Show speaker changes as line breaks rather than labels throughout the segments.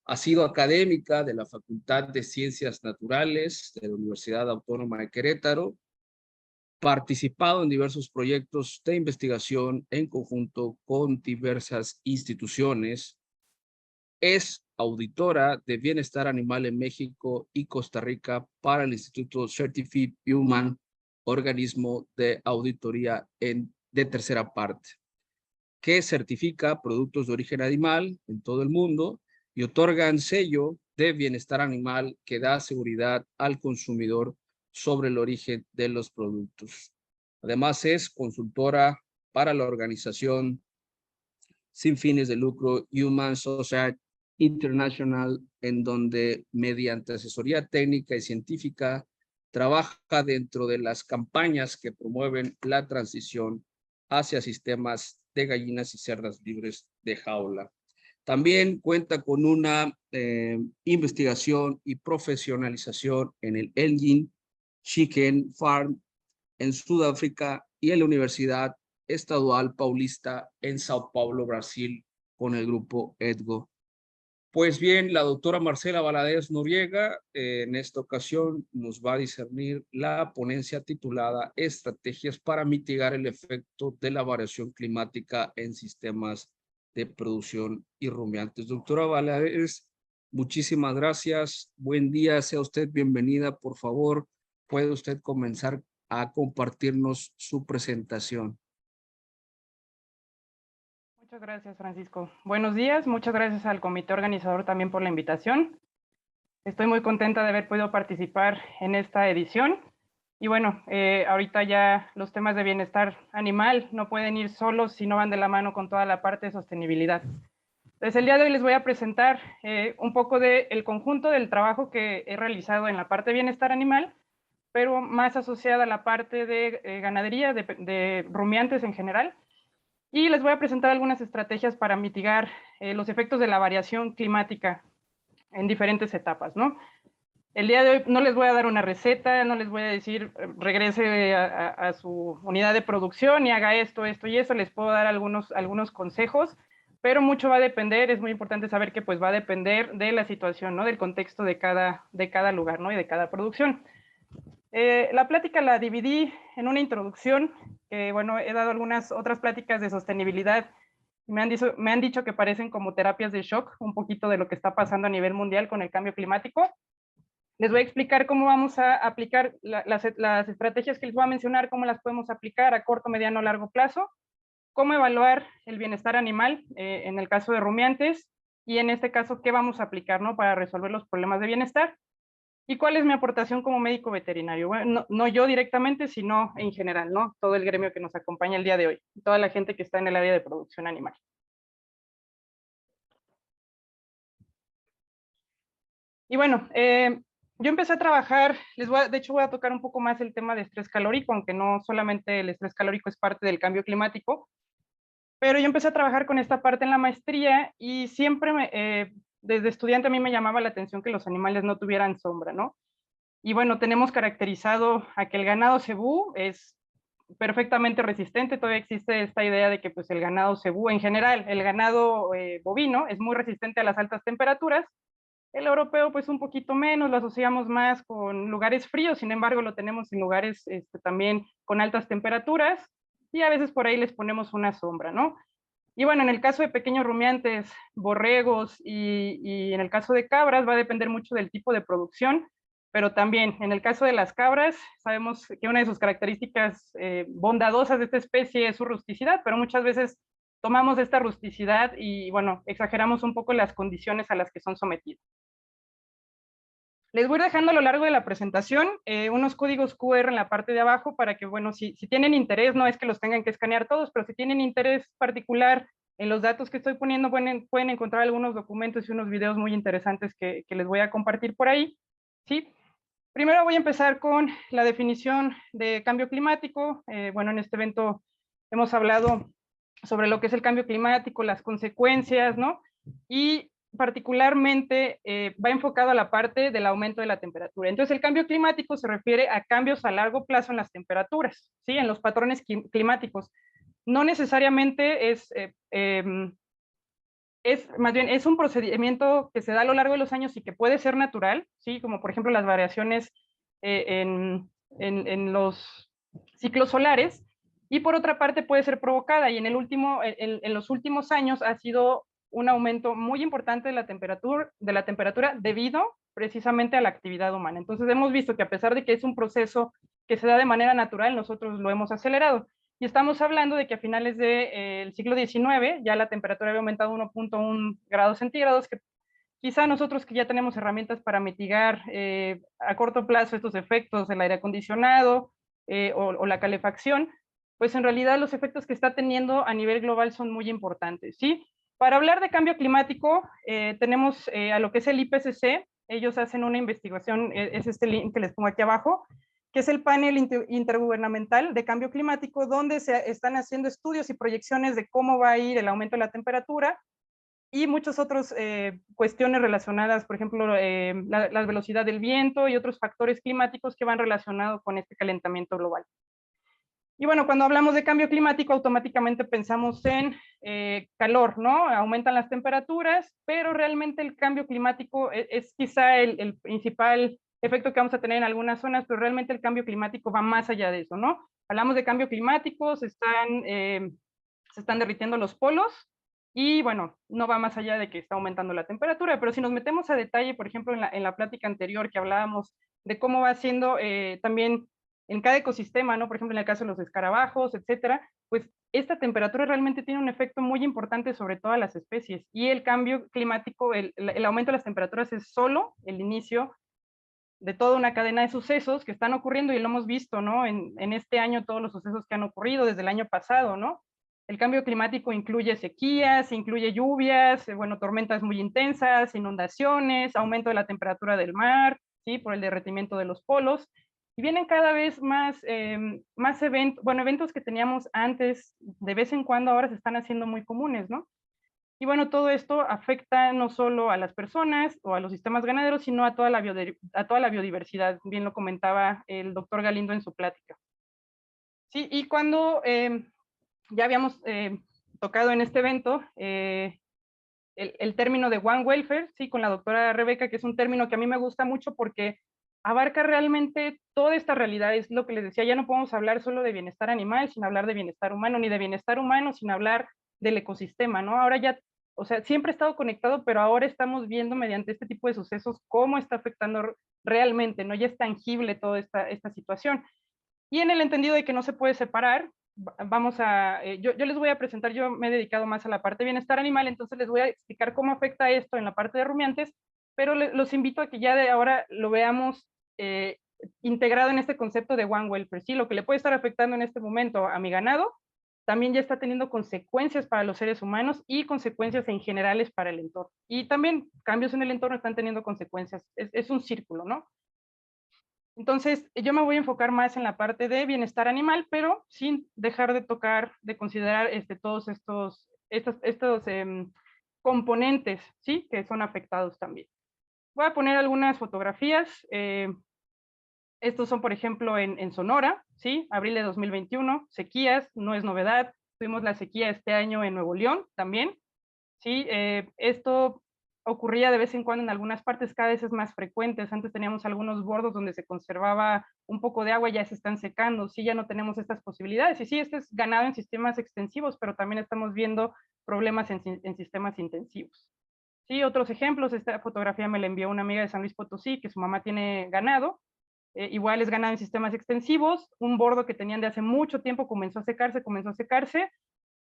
Ha sido académica de la Facultad de Ciencias Naturales de la Universidad Autónoma de Querétaro, participado en diversos proyectos de investigación en conjunto con diversas instituciones. Es auditora de bienestar animal en México y Costa Rica para el Instituto Certified Human, organismo de auditoría de tercera parte, que certifica productos de origen animal en todo el mundo y otorgan sello de bienestar animal que da seguridad al consumidor sobre el origen de los productos. Además, es consultora para la organización sin fines de lucro Human Society International, en donde mediante asesoría técnica y científica trabaja dentro de las campañas que promueven la transición hacia sistemas de gallinas y cerdas libres de jaula. También cuenta con una investigación y profesionalización en el Elgin Chicken Farm en Sudáfrica y en la Universidad Estadual Paulista en Sao Paulo, Brasil, con el grupo EDGO. Pues bien, la doctora Marcela Valadez Noriega en esta ocasión nos va a discernir la ponencia titulada Estrategias para mitigar el efecto de la variación climática en sistemas de producción y rumiantes. Doctora Valadez, muchísimas gracias. Buen día, sea usted bienvenida. Por favor, puede usted comenzar a compartirnos su presentación.
Muchas gracias, Francisco. Buenos días, muchas gracias al comité organizador también por la invitación. Estoy muy contenta de haber podido participar en esta edición. Y bueno, ahorita ya los temas de bienestar animal no pueden ir solos si no van de la mano con toda la parte de sostenibilidad. Entonces, el día de hoy les voy a presentar un poco del conjunto del trabajo que he realizado en la parte de bienestar animal, pero más asociada a la parte de ganadería, de rumiantes en general. Y les voy a presentar algunas estrategias para mitigar los efectos de la variación climática en diferentes etapas, ¿no? El día de hoy no les voy a dar una receta, no les voy a decir regrese a su unidad de producción y haga esto, esto y eso. Les puedo dar algunos consejos, pero mucho va a depender, es muy importante saber que pues va a depender de la situación, ¿no? Del contexto de cada lugar, ¿no? Y de cada producción. La plática la dividí en una introducción, bueno, he dado algunas otras pláticas de sostenibilidad. Me han dicho que parecen como terapias de shock, un poquito de lo que está pasando a nivel mundial con el cambio climático. Les voy a explicar cómo vamos a aplicar las estrategias que les voy a mencionar, cómo las podemos aplicar a corto, mediano, largo plazo, cómo evaluar el bienestar animal en el caso de rumiantes y en este caso qué vamos a aplicar, ¿no? Para resolver los problemas de bienestar. ¿Y cuál es mi aportación como médico veterinario? Bueno, no yo directamente, sino en general, ¿no? Todo el gremio que nos acompaña el día de hoy, toda la gente que está en el área de producción animal. Y bueno, yo empecé a trabajar, de hecho voy a tocar un poco más el tema de estrés calórico, aunque no solamente el estrés calórico es parte del cambio climático, pero yo empecé a trabajar con esta parte en la maestría y siempre desde estudiante a mí me llamaba la atención que los animales no tuvieran sombra, ¿no? Y bueno, tenemos caracterizado a que el ganado cebú es perfectamente resistente. Todavía existe esta idea de que pues el ganado cebú en general, el ganado bovino es muy resistente a las altas temperaturas. El europeo pues un poquito menos, lo asociamos más con lugares fríos, sin embargo lo tenemos en lugares también con altas temperaturas y a veces por ahí les ponemos una sombra, ¿no? Y bueno, en el caso de pequeños rumiantes, borregos y en el caso de cabras va a depender mucho del tipo de producción, pero también en el caso de las cabras sabemos que una de sus características bondadosas de esta especie es su rusticidad, pero muchas veces tomamos esta rusticidad y bueno, exageramos un poco las condiciones a las que son sometidas. Les voy dejando a lo largo de la presentación unos códigos QR en la parte de abajo para que, bueno, si tienen interés, no es que los tengan que escanear todos, pero si tienen interés particular en los datos que estoy poniendo, pueden encontrar algunos documentos y unos videos muy interesantes que les voy a compartir por ahí, ¿sí? Primero voy a empezar con la definición de cambio climático. Bueno, en este evento hemos hablado sobre lo que es el cambio climático, las consecuencias, ¿no? Y particularmente va enfocado a la parte del aumento de la temperatura. Entonces, el cambio climático se refiere a cambios a largo plazo en las temperaturas, ¿sí? En los patrones climáticos. No necesariamente es más bien, es un procedimiento que se da a lo largo de los años y que puede ser natural, ¿sí? Como por ejemplo las variaciones en los ciclos solares, y por otra parte puede ser provocada, y en los últimos años ha sido un aumento muy importante de la temperatura debido precisamente a la actividad humana. Entonces hemos visto que a pesar de que es un proceso que se da de manera natural, nosotros lo hemos acelerado. Y estamos hablando de que a finales del siglo XIX ya la temperatura había aumentado 1.1 grados centígrados, que quizá nosotros que ya tenemos herramientas para mitigar a corto plazo estos efectos del aire acondicionado o la calefacción, pues en realidad los efectos que está teniendo a nivel global son muy importantes, ¿sí? Para hablar de cambio climático, tenemos a lo que es el IPCC. Ellos hacen una investigación, es este link que les pongo aquí abajo, que es el panel intergubernamental de cambio climático, donde se están haciendo estudios y proyecciones de cómo va a ir el aumento de la temperatura y muchas otras cuestiones relacionadas, por ejemplo, la velocidad del viento y otros factores climáticos que van relacionados con este calentamiento global. Y bueno, cuando hablamos de cambio climático, automáticamente pensamos en calor, ¿no? Aumentan las temperaturas, pero realmente el cambio climático es quizá el principal efecto que vamos a tener en algunas zonas, pero realmente el cambio climático va más allá de eso, ¿no? Hablamos de cambio climático, se están derritiendo los polos, y bueno, no va más allá de que está aumentando la temperatura, pero si nos metemos a detalle, por ejemplo, en la plática anterior que hablábamos de cómo va siendo también en cada ecosistema, ¿no? Por ejemplo, en el caso de los escarabajos, etcétera, pues esta temperatura realmente tiene un efecto muy importante sobre todas las especies, y el cambio climático, el aumento de las temperaturas es solo el inicio de toda una cadena de sucesos que están ocurriendo, y lo hemos visto, ¿no? En este año, todos los sucesos que han ocurrido desde el año pasado, ¿no? El cambio climático incluye sequías, incluye lluvias, bueno, tormentas muy intensas, inundaciones, aumento de la temperatura del mar, ¿sí? Por el derretimiento de los polos. Y vienen cada vez más eventos, bueno, eventos que teníamos antes, de vez en cuando, ahora se están haciendo muy comunes, ¿no? Y bueno, todo esto afecta no solo a las personas o a los sistemas ganaderos, sino a toda la biodiversidad. Bien lo comentaba el doctor Galindo en su plática. Sí, y cuando ya habíamos tocado en este evento el término de One Welfare, sí, con la doctora Rebeca, que es un término que a mí me gusta mucho porque abarca realmente toda esta realidad. Es lo que les decía, ya no podemos hablar solo de bienestar animal sin hablar de bienestar humano, ni de bienestar humano sin hablar del ecosistema, ¿no? Ahora ya, o sea, siempre ha estado conectado, pero ahora estamos viendo mediante este tipo de sucesos cómo está afectando realmente, ¿no? Ya es tangible toda esta situación. Y en el entendido de que no se puede separar, vamos a, yo les voy a presentar, yo me he dedicado más a la parte de bienestar animal, entonces les voy a explicar cómo afecta esto en la parte de rumiantes, pero los invito a que ya de ahora lo veamos integrado en este concepto de One Welfare, ¿sí? Lo que le puede estar afectando en este momento a mi ganado, también ya está teniendo consecuencias para los seres humanos y consecuencias en generales para el entorno. Y también cambios en el entorno están teniendo consecuencias, es un círculo, ¿no? Entonces, yo me voy a enfocar más en la parte de bienestar animal, pero sin dejar de tocar, de considerar todos estos componentes, ¿sí? Que son afectados también. Voy a poner algunas fotografías. Estos son, por ejemplo, en Sonora, ¿sí? Abril de 2021, sequías, no es novedad. Tuvimos la sequía este año en Nuevo León también, ¿sí? Esto ocurría de vez en cuando en algunas partes, cada vez es más frecuente. Antes teníamos algunos bordos donde se conservaba un poco de agua, ya se están secando, sí, ya no tenemos estas posibilidades. Y sí, este es ganado en sistemas extensivos, pero también estamos viendo problemas en sistemas intensivos. Sí, otros ejemplos, esta fotografía me la envió una amiga de San Luis Potosí, que su mamá tiene ganado, igual es ganado en sistemas extensivos, un bordo que tenían de hace mucho tiempo comenzó a secarse,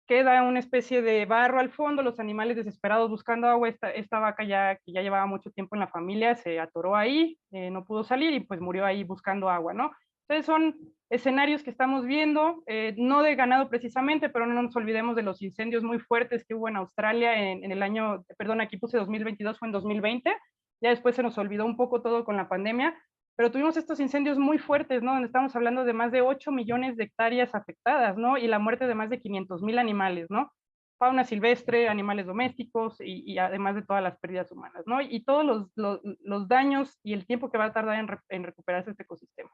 queda una especie de barro al fondo, los animales desesperados buscando agua, esta vaca que ya llevaba mucho tiempo en la familia se atoró ahí, no pudo salir y pues murió ahí buscando agua, ¿no? Entonces son escenarios que estamos viendo, no de ganado precisamente, pero no nos olvidemos de los incendios muy fuertes que hubo en Australia en el año, perdón, aquí puse 2022, fue en 2020, ya después se nos olvidó un poco todo con la pandemia, pero tuvimos estos incendios muy fuertes, ¿no? Donde estamos hablando de más de 8 millones de hectáreas afectadas, ¿no? Y la muerte de más de 500,000 animales, ¿no? Fauna silvestre, animales domésticos y además de todas las pérdidas humanas, ¿no? Y todos los daños y el tiempo que va a tardar en recuperarse este ecosistema.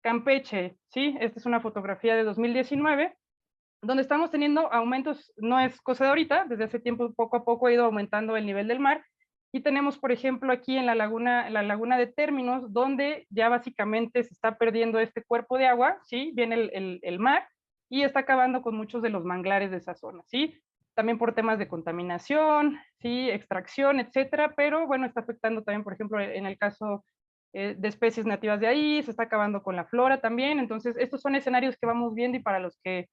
Campeche, ¿sí? Esta es una fotografía de 2019, Donde estamos teniendo aumentos, no es cosa de ahorita, desde hace tiempo poco a poco ha ido aumentando el nivel del mar, y tenemos, por ejemplo, aquí en la laguna de Términos, donde ya básicamente se está perdiendo este cuerpo de agua, ¿sí? Viene el mar y está acabando con muchos de los manglares de esa zona, ¿sí? También por temas de contaminación, ¿sí? Extracción, etcétera, pero bueno, está afectando también, por ejemplo, en el caso de especies nativas de ahí, se está acabando con la flora también, entonces estos son escenarios que vamos viendo y para los que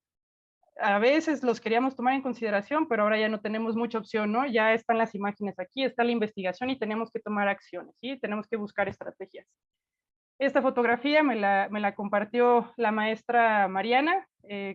a veces los queríamos tomar en consideración, pero ahora ya no tenemos mucha opción, ¿no? Ya están las imágenes aquí, está la investigación y tenemos que tomar acciones, ¿sí? Tenemos que buscar estrategias. Esta fotografía me la compartió la maestra Mariana,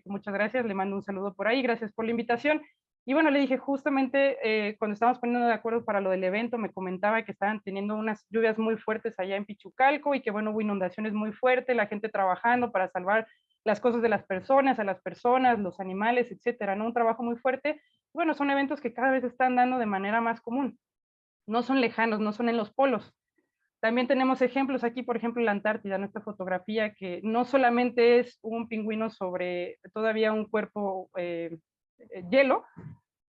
muchas gracias, le mando un saludo por ahí, gracias por la invitación. Y bueno, le dije justamente cuando estábamos poniendo de acuerdo para lo del evento, me comentaba que estaban teniendo unas lluvias muy fuertes allá en Pichucalco y que bueno, hubo inundaciones muy fuertes, la gente trabajando para salvar las cosas de las personas, a las personas, los animales, etcétera, ¿no? Un trabajo muy fuerte. Bueno, son eventos que cada vez están dando de manera más común. No son lejanos, no son en los polos. También tenemos ejemplos aquí, por ejemplo, la Antártida, nuestra fotografía, que no solamente es un pingüino sobre todavía un cuerpo hielo,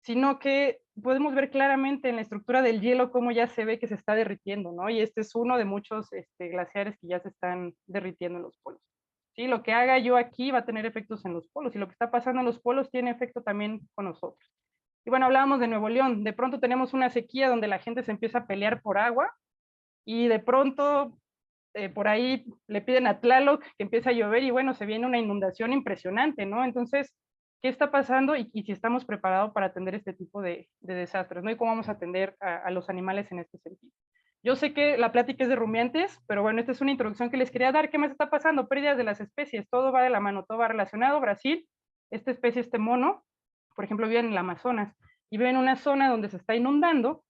sino que podemos ver claramente en la estructura del hielo cómo ya se ve que se está derritiendo, ¿no? Y este es uno de muchos glaciares que ya se están derritiendo en los polos. ¿Sí? Lo que haga yo aquí va a tener efectos en los polos, y lo que está pasando en los polos tiene efecto también con nosotros. Y bueno, hablábamos de Nuevo León, de pronto tenemos una sequía donde la gente se empieza a pelear por agua, y de pronto por ahí le piden a Tlaloc que empiece a llover y bueno, se viene una inundación impresionante, ¿no? Entonces, ¿qué está pasando y si estamos preparados para atender este tipo de desastres, ¿no? Y cómo vamos a atender a los animales en este sentido. Yo sé que la plática es de rumiantes, pero bueno, esta es una introducción que les quería dar. ¿Qué más está pasando? Pérdidas de las especies, todo va de la mano, todo va relacionado. Brasil, esta especie, este mono, por ejemplo, vive en el Amazonas y vive en una zona donde se está inundando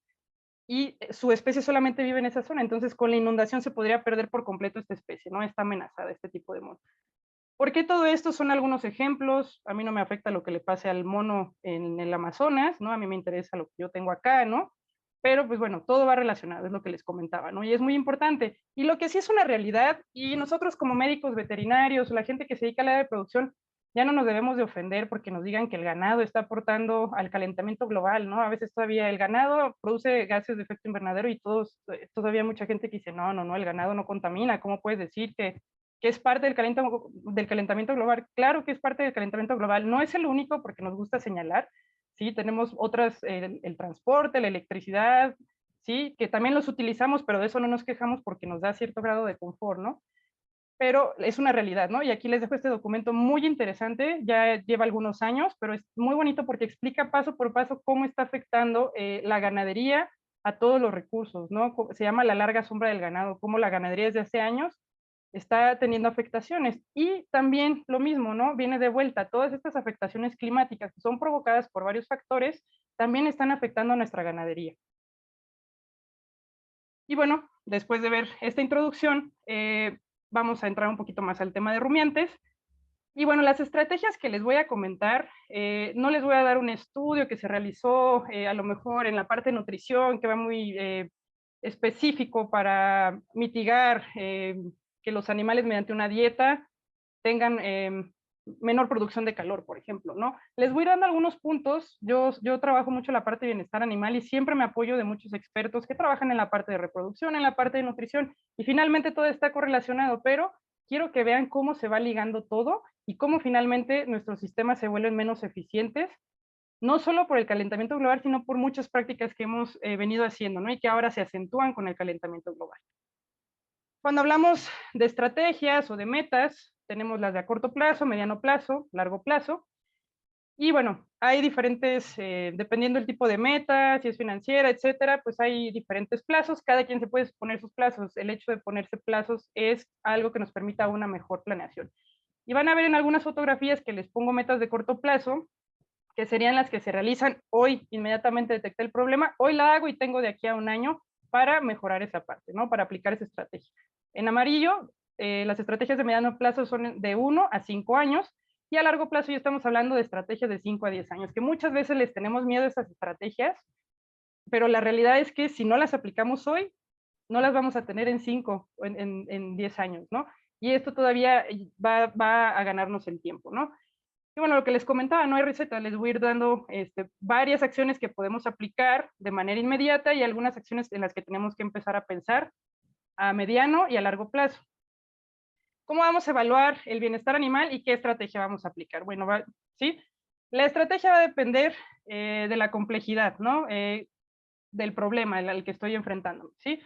y su especie solamente vive en esa zona, entonces con la inundación se podría perder por completo esta especie, ¿no? Está amenazada este tipo de mono. ¿Por qué todo esto? Son algunos ejemplos. A mí no me afecta lo que le pase al mono en el Amazonas, ¿no? A mí me interesa lo que yo tengo acá, ¿no? Pero pues bueno, todo va relacionado, es lo que les comentaba, ¿no? Y es muy importante. Y lo que sí es una realidad, y nosotros como médicos veterinarios, la gente que se dedica al área de producción, ya no nos debemos de ofender porque nos digan que el ganado está aportando al calentamiento global, ¿no? A veces todavía el ganado produce gases de efecto invernadero y todavía mucha gente que dice, no, no, no, el ganado no contamina, ¿cómo puedes decir que es parte del calentamiento global? Claro que es parte del calentamiento global, no es el único porque nos gusta señalar, ¿sí? Tenemos otras, el transporte, la electricidad, ¿sí? Que también los utilizamos, pero de eso no nos quejamos porque nos da cierto grado de confort, ¿no? Pero es una realidad, ¿no? Y aquí les dejo este documento muy interesante, ya lleva algunos años, pero es muy bonito porque explica paso por paso cómo está afectando la ganadería a todos los recursos, ¿no? Se llama la larga sombra del ganado, cómo la ganadería desde hace años está teniendo afectaciones. Y también lo mismo, ¿no? Viene de vuelta, todas estas afectaciones climáticas que son provocadas por varios factores, también están afectando a nuestra ganadería. Y bueno, después de ver esta introducción, vamos a entrar un poquito más al tema de rumiantes. Y bueno, las estrategias que les voy a comentar, no les voy a dar un estudio que se realizó a lo mejor en la parte de nutrición, que va muy específico para mitigar que los animales mediante una dieta tengan menor producción de calor, por ejemplo, ¿no? Les voy dando algunos puntos. Yo trabajo mucho en la parte de bienestar animal y siempre me apoyo de muchos expertos que trabajan en la parte de reproducción, en la parte de nutrición, y finalmente todo está correlacionado, pero quiero que vean cómo se va ligando todo y cómo finalmente nuestros sistemas se vuelven menos eficientes, no solo por el calentamiento global, sino por muchas prácticas que hemos venido haciendo, ¿no? Y que ahora se acentúan con el calentamiento global. Cuando hablamos de estrategias o de metas, tenemos las de a corto plazo, mediano plazo, largo plazo. Y bueno, hay diferentes, dependiendo del tipo de meta, si es financiera, etcétera, pues hay diferentes plazos. Cada quien se puede poner sus plazos. El hecho de ponerse plazos es algo que nos permita una mejor planeación. Y van a ver en algunas fotografías que les pongo metas de corto plazo, que serían las que se realizan hoy. Inmediatamente detecté el problema, hoy la hago y tengo de aquí a un año para mejorar esa parte, ¿no? Para aplicar esa estrategia. En amarillo, las estrategias de mediano plazo son de 1 a 5 años, y a largo plazo ya estamos hablando de estrategias de 5 a 10 años, que muchas veces les tenemos miedo a esas estrategias, pero la realidad es que si no las aplicamos hoy, no las vamos a tener en 5 o en 10 años, ¿no? Y esto todavía va a ganarnos el tiempo, ¿no? Y bueno, lo que les comentaba, no hay receta, les voy a ir dando varias acciones que podemos aplicar de manera inmediata y algunas acciones en las que tenemos que empezar a pensar a mediano y a largo plazo. ¿Cómo vamos a evaluar el bienestar animal y qué estrategia vamos a aplicar? Bueno, ¿sí? La estrategia va a depender de la complejidad, ¿no? Del problema al que estoy enfrentando, ¿sí?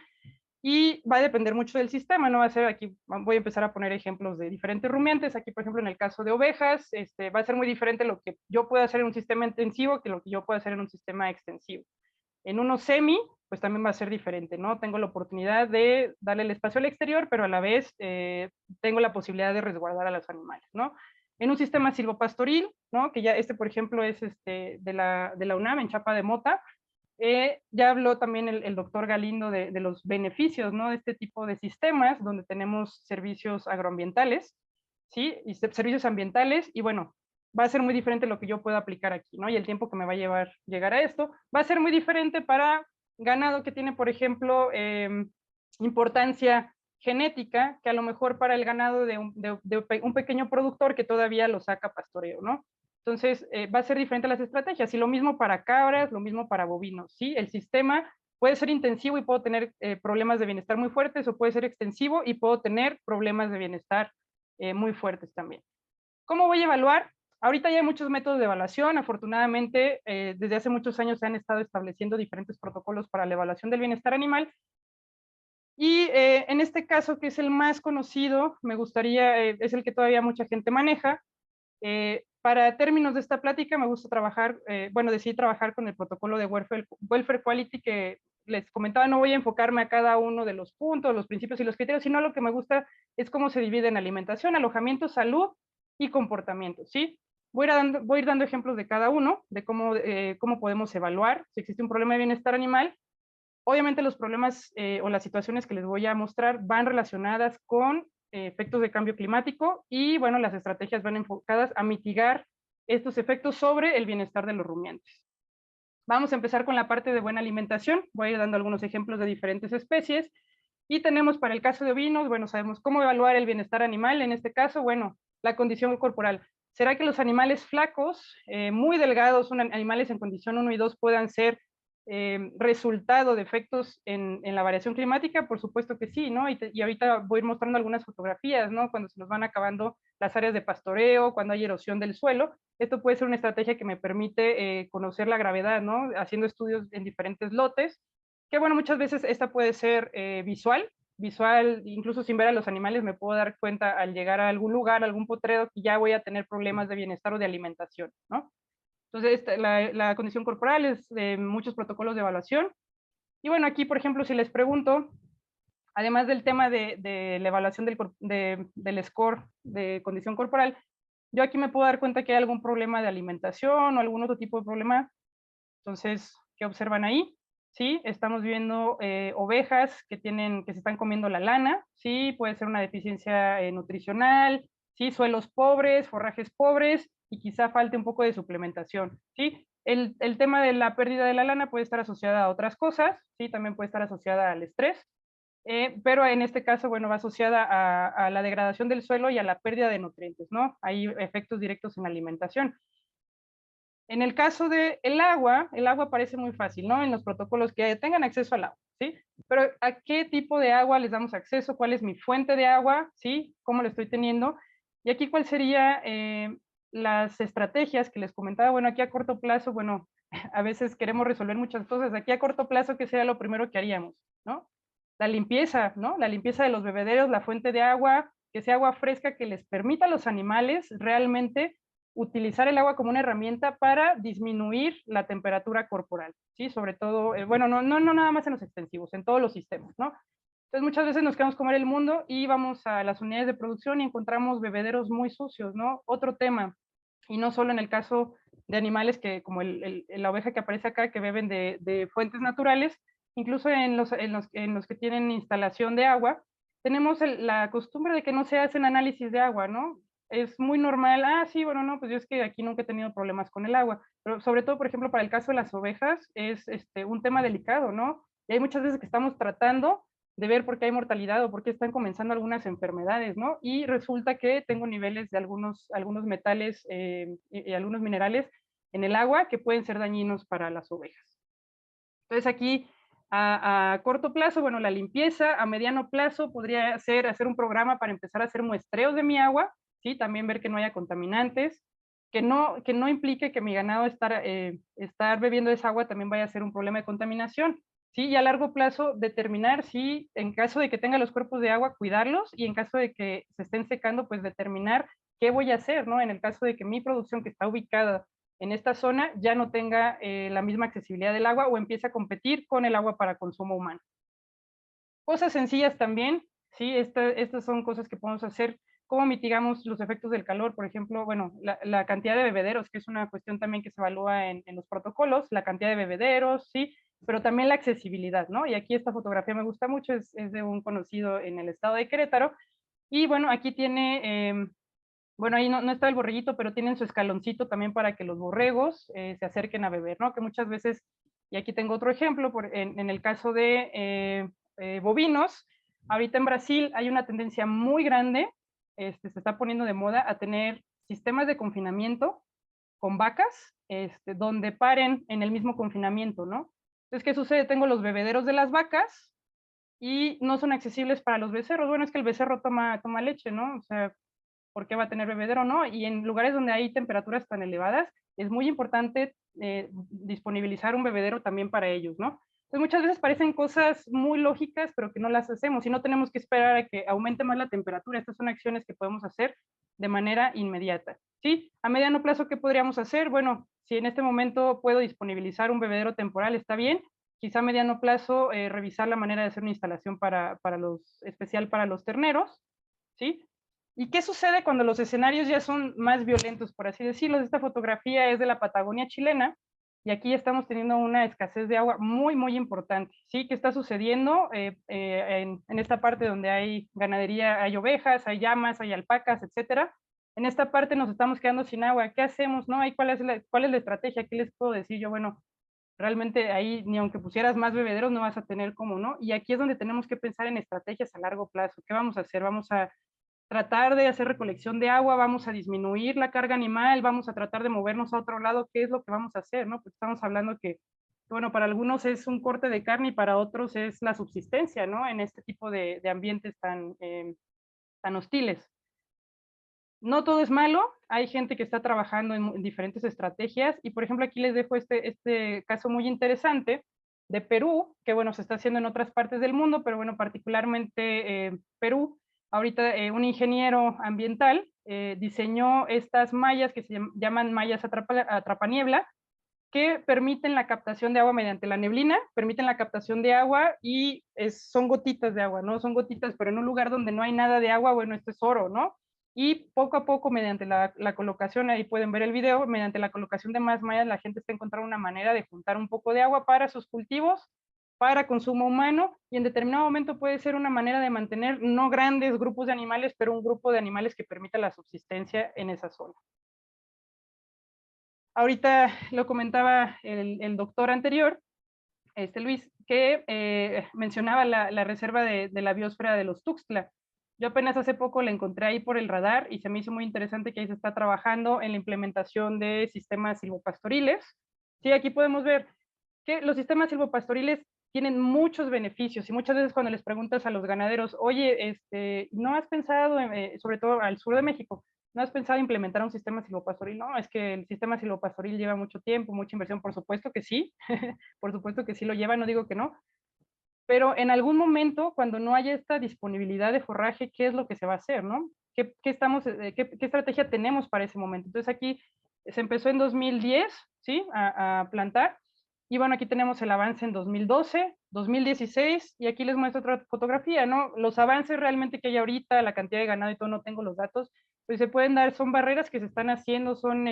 Y va a depender mucho del sistema, no va a ser aquí, voy a empezar a poner ejemplos de diferentes rumiantes, aquí por ejemplo en el caso de ovejas, va a ser muy diferente lo que yo pueda hacer en un sistema intensivo que lo que yo pueda hacer en un sistema extensivo. En uno semi, pues también va a ser diferente, ¿no? Tengo la oportunidad de darle el espacio al exterior, pero a la vez tengo la posibilidad de resguardar a los animales, ¿no? En un sistema silvopastoril, ¿no? Que ya por ejemplo, es de la UNAM, en Chapa de Mota, ya habló también el doctor Galindo de los beneficios, ¿no? De este tipo de sistemas donde tenemos servicios agroambientales, ¿sí? Y servicios ambientales, y bueno, va a ser muy diferente lo que yo pueda aplicar aquí, ¿no? Y el tiempo que me va a llevar llegar a esto va a ser muy diferente para ganado que tiene, por ejemplo, importancia genética, que a lo mejor para el ganado de un pequeño productor que todavía lo saca pastoreo, ¿no? Entonces, va a ser diferente las estrategias. Y lo mismo para cabras, lo mismo para bovinos, ¿sí? El sistema puede ser intensivo y puedo tener problemas de bienestar muy fuertes, o puede ser extensivo y puedo tener problemas de bienestar muy fuertes también. ¿Cómo voy a evaluar? Ahorita ya hay muchos métodos de evaluación. Afortunadamente, desde hace muchos años se han estado estableciendo diferentes protocolos para la evaluación del bienestar animal. Y en este caso, que es el más conocido, me gustaría, es el que todavía mucha gente maneja. Para términos de esta plática, me gusta trabajar, decidí trabajar con el protocolo de Welfare Quality, que les comentaba. No voy a enfocarme a cada uno de los puntos, los principios y los criterios, sino lo que me gusta es cómo se divide en alimentación, alojamiento, salud y comportamiento, ¿sí? Voy a ir dando ejemplos de cada uno, de cómo podemos evaluar si existe un problema de bienestar animal. Obviamente los problemas o las situaciones que les voy a mostrar van relacionadas con efectos de cambio climático, y bueno, las estrategias van enfocadas a mitigar estos efectos sobre el bienestar de los rumiantes. Vamos a empezar con la parte de buena alimentación. Voy a ir dando algunos ejemplos de diferentes especies. Y tenemos para el caso de ovinos, bueno, sabemos cómo evaluar el bienestar animal. En este caso, bueno, la condición corporal. ¿Será que los animales flacos, muy delgados, animales en condición 1 y 2, puedan ser resultado de efectos en la variación climática? Por supuesto que sí, ¿no? Y ahorita voy a ir mostrando algunas fotografías, ¿no? Cuando se nos van acabando las áreas de pastoreo, cuando hay erosión del suelo. Esto puede ser una estrategia que me permite conocer la gravedad, ¿no? Haciendo estudios en diferentes lotes, que bueno, muchas veces esta puede ser visual, incluso sin ver a los animales me puedo dar cuenta al llegar a algún lugar, a algún potrero, que ya voy a tener problemas de bienestar o de alimentación, ¿no? Entonces, la condición corporal es de muchos protocolos de evaluación. Y bueno, aquí, por ejemplo, si les pregunto, además del tema de la evaluación del score de condición corporal, yo aquí me puedo dar cuenta que hay algún problema de alimentación o algún otro tipo de problema. Entonces, ¿qué observan ahí? Sí, estamos viendo ovejas que se están comiendo la lana, sí, puede ser una deficiencia nutricional, sí, suelos pobres, forrajes pobres, y quizá falte un poco de suplementación, sí. El tema de la pérdida de la lana puede estar asociada a otras cosas, sí, también puede estar asociada al estrés, pero en este caso, bueno, va asociada a la degradación del suelo y a la pérdida de nutrientes, ¿no? Hay efectos directos en la alimentación. En el caso del el agua parece muy fácil, ¿no? En los protocolos que tengan acceso al agua, ¿sí? Pero ¿a qué tipo de agua les damos acceso? ¿Cuál es mi fuente de agua? ¿Sí? ¿Cómo lo estoy teniendo? Y aquí, ¿cuál sería las estrategias que les comentaba? Bueno, aquí a corto plazo, bueno, a veces queremos resolver muchas cosas. Aquí a corto plazo, ¿qué sería lo primero que haríamos? ¿No? La limpieza, ¿no? La limpieza de los bebederos, la fuente de agua, que sea agua fresca, que les permita a los animales realmente utilizar el agua como una herramienta para disminuir la temperatura corporal, ¿sí? Sobre todo, bueno, no nada más en los extensivos, en todos los sistemas, ¿no? Entonces muchas veces nos queremos comer el mundo y vamos a las unidades de producción y encontramos bebederos muy sucios, ¿no? Otro tema, y no solo en el caso de animales que, como la oveja que aparece acá, que beben de fuentes naturales, incluso en los que tienen instalación de agua, tenemos la costumbre de que no se hacen análisis de agua, ¿no? Es muy normal, sí, bueno, no, pues yo es que aquí nunca he tenido problemas con el agua, pero sobre todo, por ejemplo, para el caso de las ovejas, es un tema delicado, ¿no? Y hay muchas veces que estamos tratando de ver por qué hay mortalidad o por qué están comenzando algunas enfermedades, ¿no? Y resulta que tengo niveles de algunos metales y algunos minerales en el agua que pueden ser dañinos para las ovejas. Entonces aquí a corto plazo, bueno, la limpieza, a mediano plazo podría ser hacer un programa para empezar a hacer muestreos de mi agua, ¿sí? También ver que no haya contaminantes, que no implique que mi ganado estar bebiendo esa agua también vaya a ser un problema de contaminación, ¿sí? Y a largo plazo determinar si en caso de que tenga los cuerpos de agua, cuidarlos, y en caso de que se estén secando, pues determinar qué voy a hacer, ¿no? En el caso de que mi producción que está ubicada en esta zona ya no tenga la misma accesibilidad del agua o empiece a competir con el agua para consumo humano. Cosas sencillas también, ¿sí? Estas son cosas que podemos hacer. ¿Cómo mitigamos los efectos del calor? Por ejemplo, bueno, la cantidad de bebederos, que es una cuestión también que se evalúa en los protocolos, la cantidad de bebederos, ¿sí? Pero también la accesibilidad, ¿no? Y aquí esta fotografía me gusta mucho, es de un conocido en el estado de Querétaro. Y bueno, aquí tiene bueno, ahí no está el borreguito, pero tienen su escaloncito también para que los borregos se acerquen a beber, ¿no? Que muchas veces, y aquí tengo otro ejemplo, en el caso de bovinos, ahorita en Brasil hay una tendencia muy grande, se está poniendo de moda a tener sistemas de confinamiento con vacas, donde paren en el mismo confinamiento, ¿no? Entonces, ¿qué sucede? Tengo los bebederos de las vacas y no son accesibles para los becerros. Bueno, es que el becerro toma leche, ¿no? O sea, por qué va a tener bebedero, ¿no? Y en lugares donde hay temperaturas tan elevadas, es muy importante disponibilizar un bebedero también para ellos, ¿no? Entonces muchas veces parecen cosas muy lógicas, pero que no las hacemos y no tenemos que esperar a que aumente más la temperatura. Estas son acciones que podemos hacer de manera inmediata, ¿sí? A mediano plazo, ¿qué podríamos hacer? Bueno, si en este momento puedo disponibilizar un bebedero temporal, está bien. Quizá a mediano plazo revisar la manera de hacer una instalación especial para los terneros, ¿sí? ¿Y qué sucede cuando los escenarios ya son más violentos, por así decirlo? Esta fotografía es de la Patagonia chilena y aquí estamos teniendo una escasez de agua muy, muy importante. ¿Sí? ¿Qué está sucediendo en esta parte donde hay ganadería, hay ovejas, hay llamas, hay alpacas, etcétera? En esta parte nos estamos quedando sin agua. ¿Qué hacemos? ¿No? ¿Cuál es la estrategia? ¿Qué les puedo decir yo? Bueno, realmente ahí ni aunque pusieras más bebederos no vas a tener cómo, ¿no? Y aquí es donde tenemos que pensar en estrategias a largo plazo. ¿Qué vamos a hacer? Vamos a tratar de hacer recolección de agua, vamos a disminuir la carga animal, vamos a tratar de movernos a otro lado, ¿qué es lo que vamos a hacer? ¿No? Pues estamos hablando que, bueno, para algunos es un corte de carne y para otros es la subsistencia, ¿no? En este tipo de ambientes tan hostiles. No todo es malo, hay gente que está trabajando en diferentes estrategias y, por ejemplo, aquí les dejo este caso muy interesante de Perú, que, bueno, se está haciendo en otras partes del mundo, pero, bueno, particularmente Perú. Ahorita un ingeniero ambiental diseñó estas mallas que se llaman mallas atrapaniebla, que permiten la captación de agua mediante la neblina, permiten la captación de agua y son gotitas de agua, ¿no? Son gotitas, pero en un lugar donde no hay nada de agua, bueno, esto es oro, ¿no? Y poco a poco, mediante la colocación, ahí pueden ver el video, mediante la colocación de más mallas, la gente está encontrando una manera de juntar un poco de agua para sus cultivos, para consumo humano, y en determinado momento puede ser una manera de mantener no grandes grupos de animales, pero un grupo de animales que permita la subsistencia en esa zona. Ahorita lo comentaba el doctor anterior, Luis, que mencionaba la reserva de la biosfera de los Tuxtla. Yo apenas hace poco la encontré ahí por el radar y se me hizo muy interesante que ahí se está trabajando en la implementación de sistemas silvopastoriles. Sí, aquí podemos ver que los sistemas silvopastoriles tienen muchos beneficios y muchas veces cuando les preguntas a los ganaderos, oye, ¿no has pensado, sobre todo al sur de México, ¿no has pensado implementar un sistema silvopastoril? No, es que el sistema silvopastoril lleva mucho tiempo, mucha inversión, por supuesto que sí, por supuesto que sí lo lleva, no digo que no, pero en algún momento, cuando no haya esta disponibilidad de forraje, ¿qué es lo que se va a hacer, no? ¿Qué estrategia tenemos para ese momento? Entonces aquí se empezó en 2010, ¿sí? A plantar, y bueno, aquí tenemos el avance en 2012, 2016, y aquí les muestro otra fotografía, ¿no? Los avances realmente que hay ahorita, la cantidad de ganado y todo, no tengo los datos, pues se pueden dar, son barreras que se están haciendo, son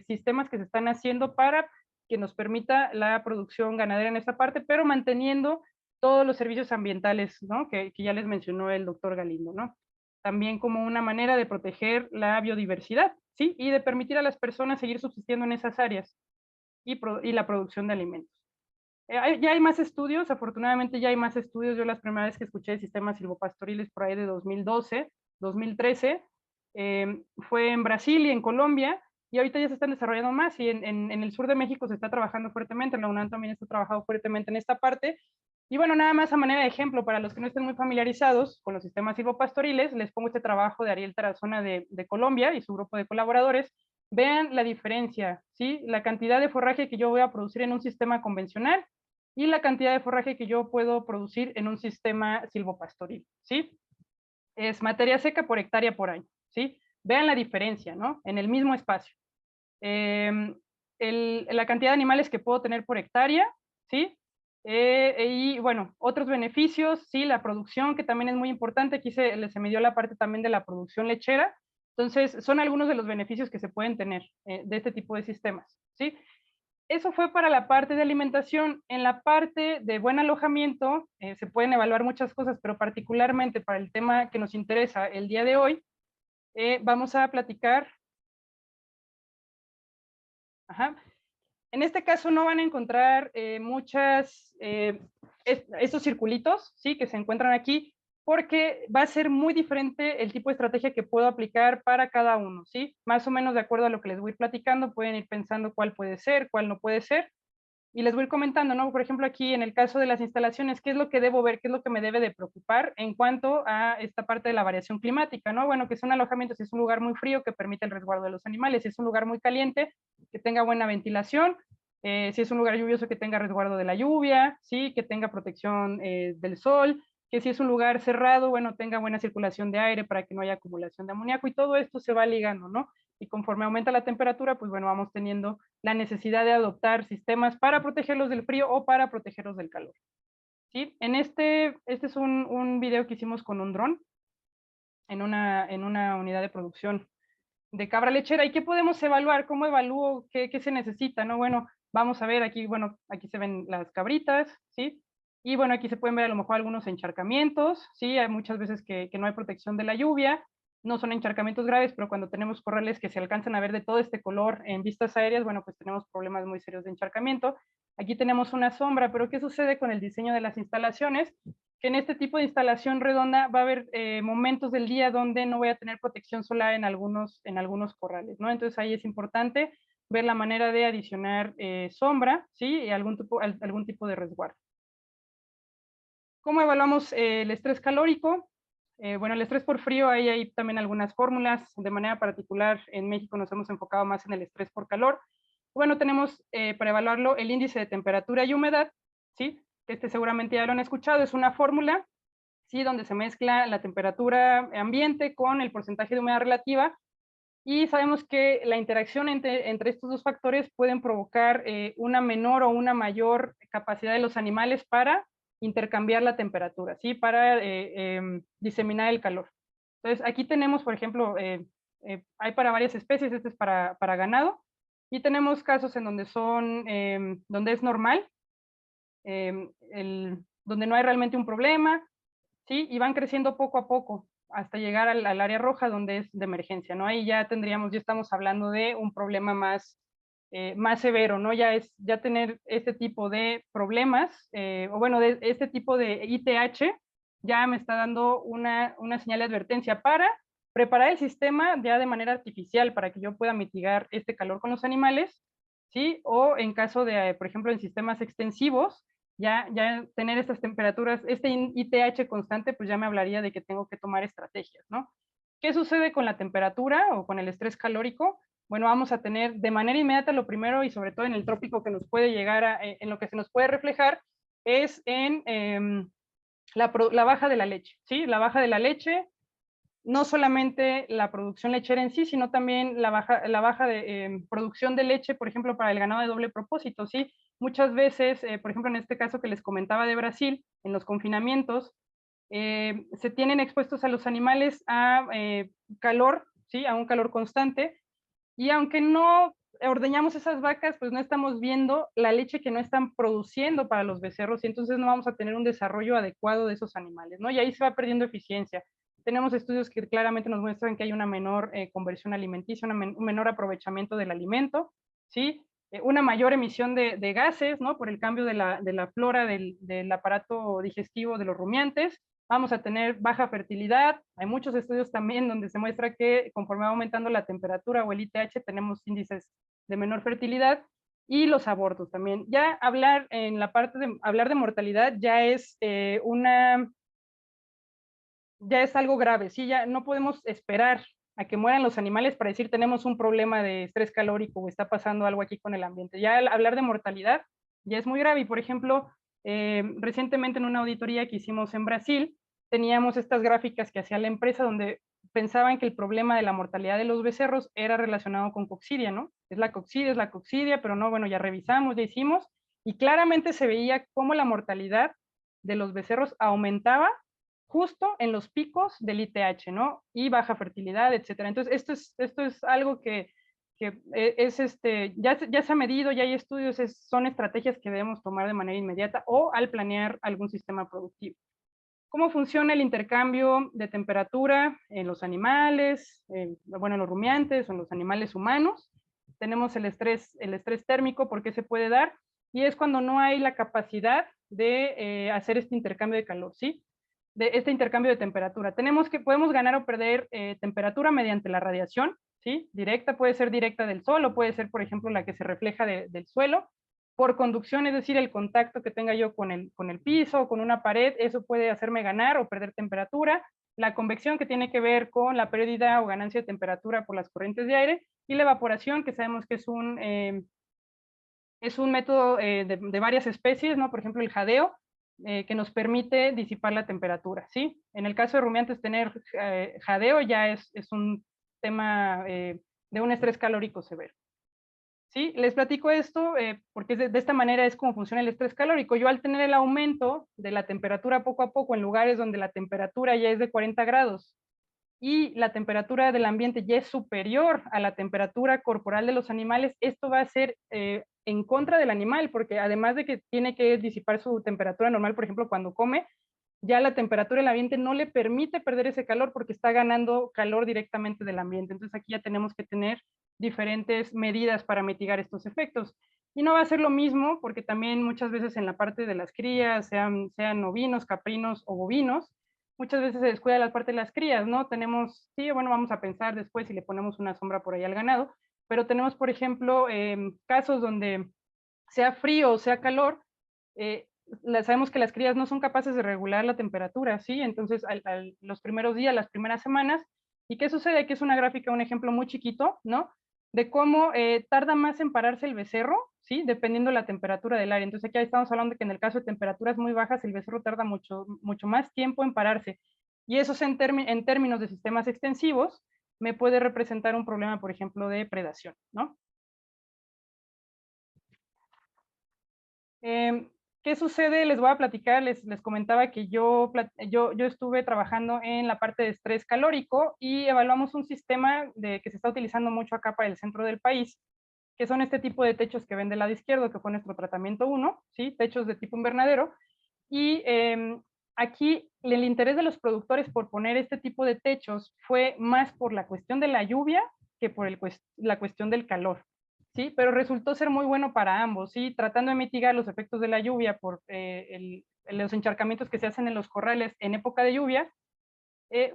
sistemas que se están haciendo para que nos permita la producción ganadera en esta parte, pero manteniendo todos los servicios ambientales, ¿no? Que ya les mencionó el doctor Galindo, ¿no? También como una manera de proteger la biodiversidad, ¿sí? Y de permitir a las personas seguir subsistiendo en esas áreas y la producción de alimentos. Ya hay más estudios, afortunadamente ya hay más estudios. Yo las primeras veces que escuché de sistemas silvopastoriles por ahí de 2012, 2013, fue en Brasil y en Colombia, y ahorita ya se están desarrollando más, y en el sur de México se está trabajando fuertemente, en la UNAM también está trabajando fuertemente en esta parte. Y bueno, nada más a manera de ejemplo, para los que no estén muy familiarizados con los sistemas silvopastoriles, les pongo este trabajo de Ariel Tarazona de Colombia y su grupo de colaboradores. Vean la diferencia, ¿sí? La cantidad de forraje que yo voy a producir en un sistema convencional y la cantidad de forraje que yo puedo producir en un sistema silvopastoril, ¿sí? Es materia seca por hectárea por año, ¿sí? Vean la diferencia, ¿no? En el mismo espacio. La cantidad de animales que puedo tener por hectárea, ¿sí? Y bueno, otros beneficios, sí, la producción, que también es muy importante. Aquí se me dio la parte también de la producción lechera. Entonces, son algunos de los beneficios que se pueden tener de este tipo de sistemas, ¿sí? Eso fue para la parte de alimentación. En la parte de buen alojamiento se pueden evaluar muchas cosas, pero particularmente para el tema que nos interesa el día de hoy, vamos a platicar. Ajá. En este caso no van a encontrar estos circulitos, ¿sí? Que se encuentran aquí, porque va a ser muy diferente el tipo de estrategia que puedo aplicar para cada uno, ¿sí? Más o menos de acuerdo a lo que les voy platicando, pueden ir pensando cuál puede ser, cuál no puede ser, y les voy comentando, ¿no? Por ejemplo, aquí en el caso de las instalaciones, ¿qué es lo que debo ver? ¿Qué es lo que me debe de preocupar en cuanto a esta parte de la variación climática, ¿no? Bueno, que son alojamientos, si es un lugar muy frío que permite el resguardo de los animales, si es un lugar muy caliente, que tenga buena ventilación, si es un lugar lluvioso, que tenga resguardo de la lluvia, ¿sí? Que tenga protección del sol, que si es un lugar cerrado, bueno, tenga buena circulación de aire para que no haya acumulación de amoníaco, y todo esto se va ligando, ¿no? Y conforme aumenta la temperatura, pues bueno, vamos teniendo la necesidad de adoptar sistemas para protegerlos del frío o para protegerlos del calor. ¿Sí? Este es un video que hicimos con un dron en una unidad de producción de cabra lechera. ¿Y qué podemos evaluar? ¿Cómo evalúo? ¿Qué se necesita? ¿No? Bueno, vamos a ver aquí, bueno, aquí se ven las cabritas, ¿sí? Y bueno, aquí se pueden ver a lo mejor algunos encharcamientos, ¿sí? Hay muchas veces que no hay protección de la lluvia, no son encharcamientos graves, pero cuando tenemos corrales que se alcanzan a ver de todo este color en vistas aéreas, bueno, pues tenemos problemas muy serios de encharcamiento. Aquí tenemos una sombra, pero ¿qué sucede con el diseño de las instalaciones? Que en este tipo de instalación redonda va a haber momentos del día donde no voy a tener protección solar en algunos corrales, ¿no? Entonces ahí es importante ver la manera de adicionar sombra, ¿sí? Y algún tipo de resguardo. ¿Cómo evaluamos el estrés calórico? Bueno, el estrés por frío, ahí hay también algunas fórmulas. De manera particular, en México nos hemos enfocado más en el estrés por calor. Bueno, tenemos para evaluarlo el índice de temperatura y humedad, ¿sí? Este seguramente ya lo han escuchado, es una fórmula, ¿sí? Donde se mezcla la temperatura ambiente con el porcentaje de humedad relativa, y sabemos que la interacción entre estos dos factores pueden provocar una menor o una mayor capacidad de los animales para intercambiar la temperatura, ¿sí? Para diseminar el calor. Entonces, aquí tenemos, por ejemplo, hay para varias especies, este es para ganado, y tenemos casos en donde donde es normal, donde no hay realmente un problema, ¿sí? Y van creciendo poco a poco hasta llegar al área roja, donde es de emergencia, ¿no? Ahí ya estamos hablando de un problema más severo, ¿no? Ya tener este tipo de problemas, o bueno, de este tipo de ITH, ya me está dando una señal de advertencia para preparar el sistema ya de manera artificial para que yo pueda mitigar este calor con los animales, ¿sí? O en caso de, por ejemplo, en sistemas extensivos, ya tener estas temperaturas, este ITH constante, pues ya me hablaría de que tengo que tomar estrategias, ¿no? ¿Qué sucede con la temperatura o con el estrés calórico? Bueno, vamos a tener de manera inmediata lo primero, y sobre todo en el trópico, que nos puede llegar en lo que se nos puede reflejar, es en la baja de la leche, ¿sí? La baja de la leche, no solamente la producción lechera en sí, sino también la baja de producción de leche, por ejemplo, para el ganado de doble propósito, ¿sí? Muchas veces, por ejemplo, en este caso que les comentaba de Brasil, en los confinamientos, se tienen expuestos a los animales a calor, ¿sí? A un calor constante, y aunque no ordeñamos esas vacas, pues no estamos viendo la leche que no están produciendo para los becerros, y entonces no vamos a tener un desarrollo adecuado de esos animales, ¿no? Y ahí se va perdiendo eficiencia. Tenemos estudios que claramente nos muestran que hay una menor conversión alimenticia, un menor aprovechamiento del alimento, ¿sí? una mayor emisión de gases, ¿no? Por el cambio de la flora del aparato digestivo de los rumiantes. Vamos a tener baja fertilidad. Hay muchos estudios también donde se muestra que conforme va aumentando la temperatura o el ITH tenemos índices de menor fertilidad, y los abortos también. Ya hablar en la parte de hablar de mortalidad ya es ya es algo grave, ¿sí? Ya no podemos esperar a que mueran los animales para decir tenemos un problema de estrés calórico o está pasando algo aquí con el ambiente. Ya al hablar de mortalidad ya es muy grave. Y por ejemplo, recientemente en una auditoría que hicimos en Brasil, teníamos estas gráficas que hacía la empresa donde pensaban que el problema de la mortalidad de los becerros era relacionado con coccidia, ¿no? Es la coccidia, pero no, bueno, ya revisamos, ya hicimos, y claramente se veía cómo la mortalidad de los becerros aumentaba justo en los picos del ITH, ¿no? Y baja fertilidad, etcétera. Entonces, esto es algo que es ya se ha medido, ya hay estudios, son estrategias que debemos tomar de manera inmediata o al planear algún sistema productivo. ¿Cómo funciona el intercambio de temperatura en los animales, bueno, en los rumiantes o en los animales humanos? Tenemos el estrés térmico, ¿por qué se puede dar? Y es cuando no hay la capacidad de hacer este intercambio de calor, ¿sí? De este intercambio de temperatura. Podemos ganar o perder temperatura mediante la radiación, ¿sí? Directa, puede ser directa del sol o puede ser, por ejemplo, la que se refleja del suelo. Por conducción, es decir, el contacto que tenga yo con el piso o con una pared, eso puede hacerme ganar o perder temperatura. La convección, que tiene que ver con la pérdida o ganancia de temperatura por las corrientes de aire, y la evaporación, que sabemos que es un método de varias especies, ¿no? Por ejemplo, el jadeo, que nos permite disipar la temperatura, ¿sí? En el caso de rumiantes, tener jadeo ya es un tema de un estrés calórico severo. ¿Sí? Les platico esto porque de esta manera es como funciona el estrés calórico. Yo, al tener el aumento de la temperatura poco a poco en lugares donde la temperatura ya es de 40 grados y la temperatura del ambiente ya es superior a la temperatura corporal de los animales, esto va a ser en contra del animal, porque además de que tiene que disipar su temperatura normal, por ejemplo, cuando come, ya la temperatura del ambiente no le permite perder ese calor porque está ganando calor directamente del ambiente. Entonces aquí ya tenemos que tener diferentes medidas para mitigar estos efectos. Y no va a ser lo mismo porque también muchas veces en la parte de las crías, sean ovinos, caprinos o bovinos, muchas veces se descuida la parte de las crías, ¿no? Tenemos, sí, bueno, vamos a pensar después si le ponemos una sombra por ahí al ganado, pero tenemos, por ejemplo, casos donde sea frío o sea calor, sabemos que las crías no son capaces de regular la temperatura, ¿sí? Entonces, los primeros días, las primeras semanas, ¿y qué sucede? Aquí es una gráfica, un ejemplo muy chiquito, ¿no? De cómo tarda más en pararse el becerro, ¿sí? Dependiendo de la temperatura del área. Entonces, aquí estamos hablando de que en el caso de temperaturas muy bajas, el becerro tarda mucho más tiempo en pararse. Y eso en términos de sistemas extensivos me puede representar un problema, por ejemplo, de predación, ¿no? ¿Qué sucede? Les voy a platicar, les comentaba que yo estuve trabajando en la parte de estrés calórico y evaluamos un sistema que se está utilizando mucho acá para el centro del país, que son este tipo de techos que ven del lado izquierdo, que fue nuestro tratamiento 1, ¿sí? Techos de tipo invernadero. Y aquí el interés de los productores por poner este tipo de techos fue más por la cuestión de la lluvia que por la cuestión del calor. ¿Sí? Pero resultó ser muy bueno para ambos, ¿sí? Tratando de mitigar los efectos de la lluvia por los encharcamientos que se hacen en los corrales en época de lluvia,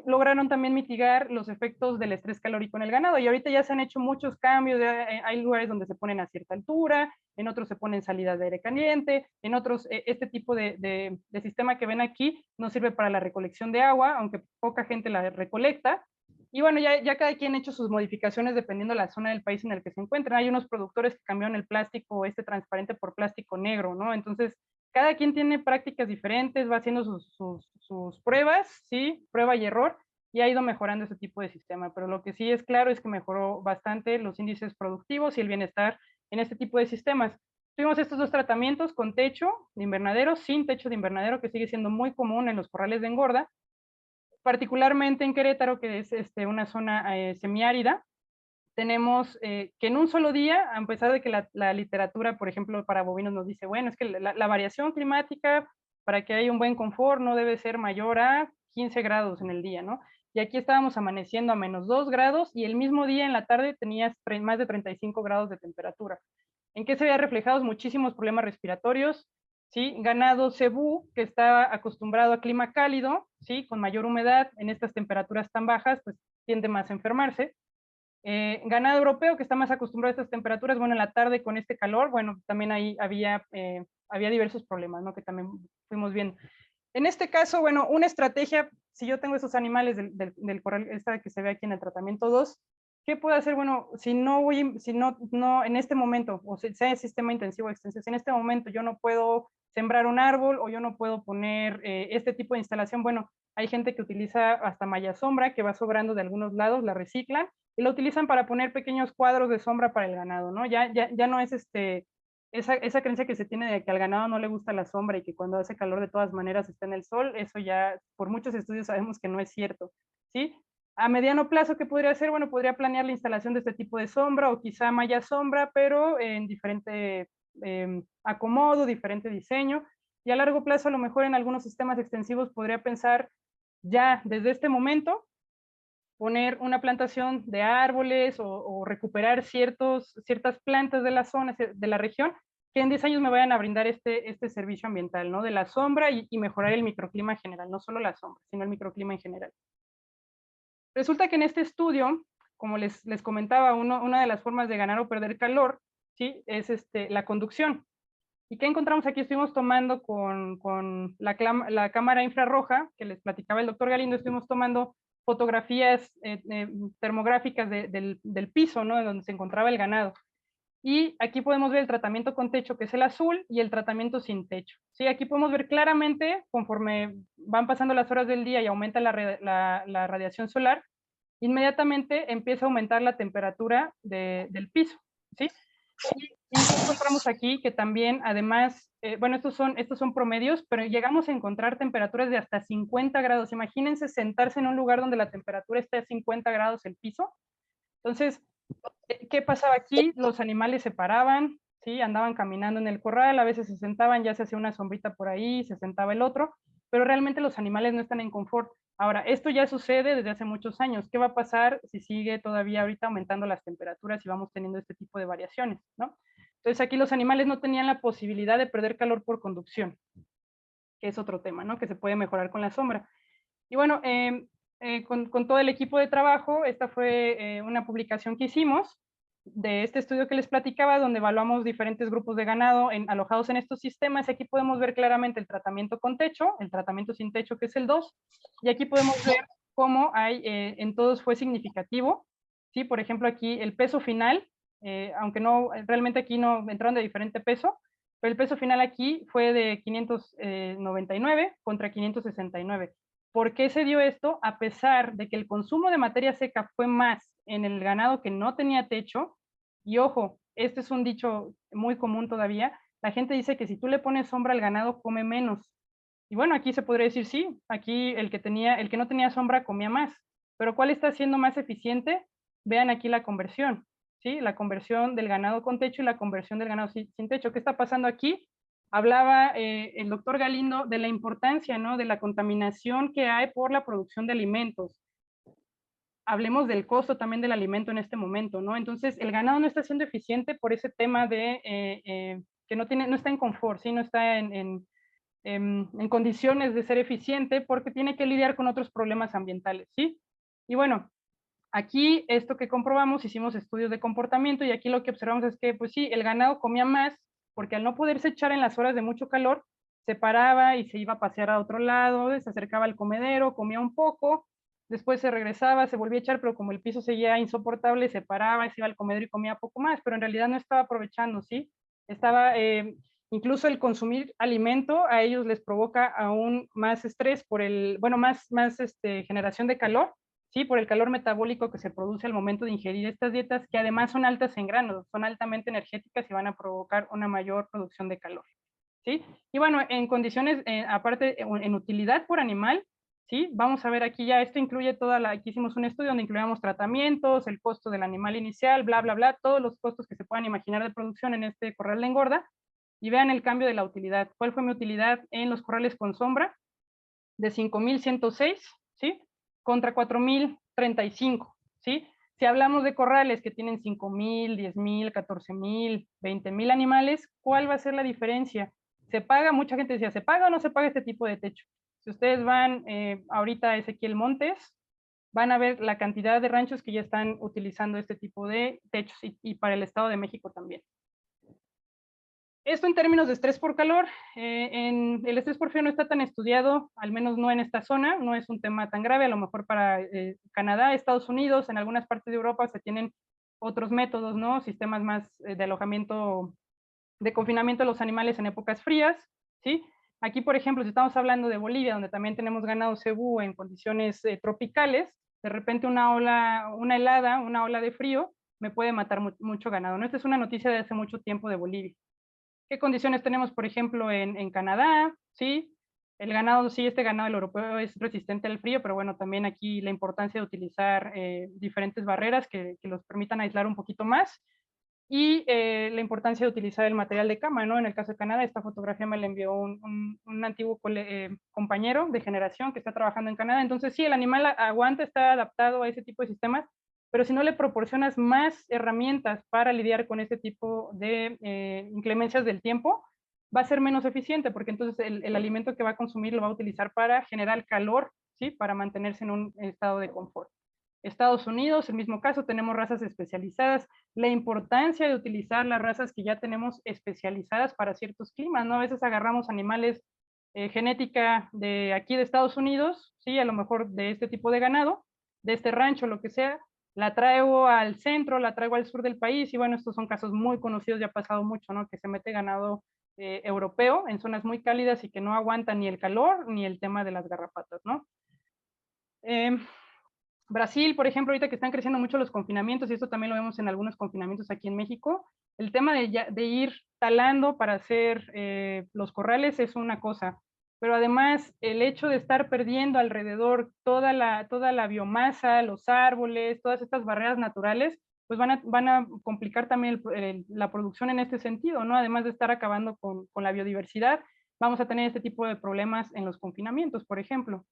lograron también mitigar los efectos del estrés calórico en el ganado. Y ahorita ya se han hecho muchos cambios, hay lugares donde se ponen a cierta altura, en otros se ponen salidas de aire caliente, en otros este tipo de sistema que ven aquí no sirve para la recolección de agua, aunque poca gente la recolecta. Y bueno, ya cada quien ha hecho sus modificaciones dependiendo de la zona del país en el que se encuentran. Hay unos productores que cambiaron el plástico transparente por plástico negro, ¿no? Entonces, cada quien tiene prácticas diferentes, va haciendo sus pruebas, ¿sí? Prueba y error, y ha ido mejorando ese tipo de sistema. Pero lo que sí es claro es que mejoró bastante los índices productivos y el bienestar en este tipo de sistemas. Tuvimos estos dos tratamientos con techo de invernadero, sin techo de invernadero, que sigue siendo muy común en los corrales de engorda, particularmente en Querétaro, que es una zona semiárida. Tenemos que en un solo día, a pesar de que la literatura, por ejemplo, para bovinos nos dice, bueno, es que la variación climática para que haya un buen confort no debe ser mayor a 15 grados en el día, ¿no? Y aquí estábamos amaneciendo a -2 grados y el mismo día en la tarde tenías más de 35 grados de temperatura. ¿En qué se veían reflejados? Muchísimos problemas respiratorios, ¿sí? Ganado cebú, que está acostumbrado a clima cálido, ¿sí? Con mayor humedad, en estas temperaturas tan bajas, pues tiende más a enfermarse. Ganado europeo, que está más acostumbrado a estas temperaturas, bueno, en la tarde con este calor, bueno, también ahí había diversos problemas, ¿no? Que también fuimos viendo. En este caso, bueno, una estrategia, si yo tengo esos animales del corral, esta que se ve aquí en el tratamiento 2, ¿qué puedo hacer? Bueno, si no en este momento, o sea el sistema intensivo de extensión, si en este momento yo no puedo sembrar un árbol o yo no puedo poner este tipo de instalación, bueno, hay gente que utiliza hasta malla sombra que va sobrando de algunos lados, la reciclan y la utilizan para poner pequeños cuadros de sombra para el ganado, ¿no? Ya no es esa creencia que se tiene de que al ganado no le gusta la sombra y que cuando hace calor de todas maneras está en el sol, eso ya por muchos estudios sabemos que no es cierto, ¿sí? A mediano plazo, ¿qué podría hacer? Bueno, podría planear la instalación de este tipo de sombra o quizá malla sombra, pero en diferente acomodo, diferente diseño. Y a largo plazo, a lo mejor en algunos sistemas extensivos podría pensar ya desde este momento poner una plantación de árboles o recuperar ciertas plantas de la zona, de la región, que en 10 años me vayan a brindar este servicio ambiental, ¿no? De la sombra y mejorar el microclima en general, no solo la sombra, sino el microclima en general. Resulta que en este estudio, como les comentaba, una de las formas de ganar o perder calor, ¿sí? Es la conducción. ¿Y qué encontramos aquí? Estuvimos tomando con la cámara infrarroja, que les platicaba el doctor Galindo, estuvimos tomando fotografías termográficas del piso, ¿no? En donde se encontraba el ganado. Y aquí podemos ver el tratamiento con techo, que es el azul, y el tratamiento sin techo. Sí, aquí podemos ver claramente, conforme van pasando las horas del día y aumenta la radiación solar, inmediatamente empieza a aumentar la temperatura del piso, ¿sí? Y encontramos aquí que también, además, bueno, estos son promedios, pero llegamos a encontrar temperaturas de hasta 50 grados. Imagínense sentarse en un lugar donde la temperatura está a 50 grados el piso. Entonces, ¿qué pasaba aquí? Los animales se paraban, ¿sí? Andaban caminando en el corral, a veces se sentaban, ya se hacía una sombrita por ahí, se sentaba el otro, pero realmente los animales no están en confort. Ahora, esto ya sucede desde hace muchos años. ¿Qué va a pasar si sigue todavía ahorita aumentando las temperaturas y vamos teniendo este tipo de variaciones, ¿no? Entonces aquí los animales no tenían la posibilidad de perder calor por conducción, que es otro tema, ¿no? Que se puede mejorar con la sombra. Y bueno, con todo el equipo de trabajo, esta fue una publicación que hicimos de este estudio que les platicaba, donde evaluamos diferentes grupos de ganado alojados en estos sistemas. Aquí podemos ver claramente el tratamiento con techo, el tratamiento sin techo, que es el 2, y aquí podemos ver cómo en todos fue significativo. ¿Sí? Por ejemplo, aquí el peso final, aunque no, realmente aquí no entraron de diferente peso, pero el peso final aquí fue de 599 contra 569. ¿Por qué se dio esto? A pesar de que el consumo de materia seca fue más en el ganado que no tenía techo, y ojo, este es un dicho muy común todavía, la gente dice que si tú le pones sombra al ganado come menos. Y bueno, aquí se podría decir sí, aquí el que no tenía sombra comía más. Pero ¿cuál está siendo más eficiente? Vean aquí la conversión, ¿sí? La conversión del ganado con techo y la conversión del ganado sin techo. ¿Qué está pasando aquí? Hablaba el doctor Galindo de la importancia, ¿no? De la contaminación que hay por la producción de alimentos. Hablemos del costo también del alimento en este momento, ¿no? Entonces, el ganado no está siendo eficiente por ese tema de que no está en confort, ¿sí? No está en condiciones de ser eficiente porque tiene que lidiar con otros problemas ambientales, ¿sí? Y bueno, aquí esto que comprobamos, hicimos estudios de comportamiento y aquí lo que observamos es que, pues sí, el ganado comía más porque al no poderse echar en las horas de mucho calor, se paraba y se iba a pasear a otro lado, se acercaba al comedero, comía un poco, después se regresaba, se volvía a echar, pero como el piso seguía insoportable, se paraba y se iba al comedero y comía poco más, pero en realidad no estaba aprovechando, ¿sí? Estaba, incluso el consumir alimento a ellos les provoca aún más estrés por más generación de calor, ¿sí? Por el calor metabólico que se produce al momento de ingerir estas dietas, que además son altas en granos, son altamente energéticas y van a provocar una mayor producción de calor, ¿sí? Y bueno, en condiciones, aparte, en utilidad por animal, ¿sí? Vamos a ver aquí ya, esto incluye aquí hicimos un estudio donde incluíamos tratamientos, el costo del animal inicial, bla, bla, bla, todos los costos que se puedan imaginar de producción en este corral de engorda, y vean el cambio de la utilidad. ¿Cuál fue mi utilidad en los corrales con sombra? De 5,106, ¿sí? Contra 4,035, ¿sí? Si hablamos de corrales que tienen 5,000, 10,000, 14,000, 20,000 animales, ¿cuál va a ser la diferencia? ¿Se paga? Mucha gente decía, ¿se paga o no se paga este tipo de techo? Si ustedes van ahorita a Ezequiel Montes, van a ver la cantidad de ranchos que ya están utilizando este tipo de techos y para el Estado de México también. Esto en términos de estrés por calor, el estrés por frío no está tan estudiado, al menos no en esta zona, no es un tema tan grave, a lo mejor para Canadá, Estados Unidos, en algunas partes de Europa se tienen otros métodos, ¿no? Sistemas más de alojamiento, de confinamiento de los animales en épocas frías, ¿sí? Aquí, por ejemplo, si estamos hablando de Bolivia, donde también tenemos ganado cebú en condiciones tropicales, de repente una helada, una ola de frío, me puede matar mucho ganado, ¿no? Esta es una noticia de hace mucho tiempo de Bolivia. ¿Qué condiciones tenemos, por ejemplo, en Canadá? ¿Sí? El ganado, sí, este ganado el europeo es resistente al frío, pero bueno, también aquí la importancia de utilizar diferentes barreras que los permitan aislar un poquito más y la importancia de utilizar el material de cama, ¿no? En el caso de Canadá, esta fotografía me la envió un antiguo compañero de generación que está trabajando en Canadá. Entonces, sí, el animal aguanta, está adaptado a ese tipo de sistemas, pero si no le proporcionas más herramientas para lidiar con este tipo de inclemencias del tiempo, va a ser menos eficiente, porque entonces el alimento que va a consumir lo va a utilizar para generar calor, ¿sí? Para mantenerse en un estado de confort. Estados Unidos, el mismo caso, tenemos razas especializadas. La importancia de utilizar las razas que ya tenemos especializadas para ciertos climas, ¿no? A veces agarramos animales genética de aquí de Estados Unidos, sí, a lo mejor de este tipo de ganado, de este rancho, lo que sea, la traigo al centro, la traigo al sur del país, y bueno, estos son casos muy conocidos, ya ha pasado mucho, ¿no? Que se mete ganado europeo en zonas muy cálidas y que no aguanta ni el calor ni el tema de las garrapatas, ¿no? Brasil, por ejemplo, ahorita que están creciendo mucho los confinamientos, y esto también lo vemos en algunos confinamientos aquí en México, el tema de ir talando para hacer los corrales es una cosa, pero además el hecho de estar perdiendo alrededor toda la biomasa, los árboles, todas estas barreras naturales, pues van a complicar también la producción en este sentido, ¿no? Además de estar acabando con la biodiversidad, vamos a tener este tipo de problemas en los confinamientos, por ejemplo.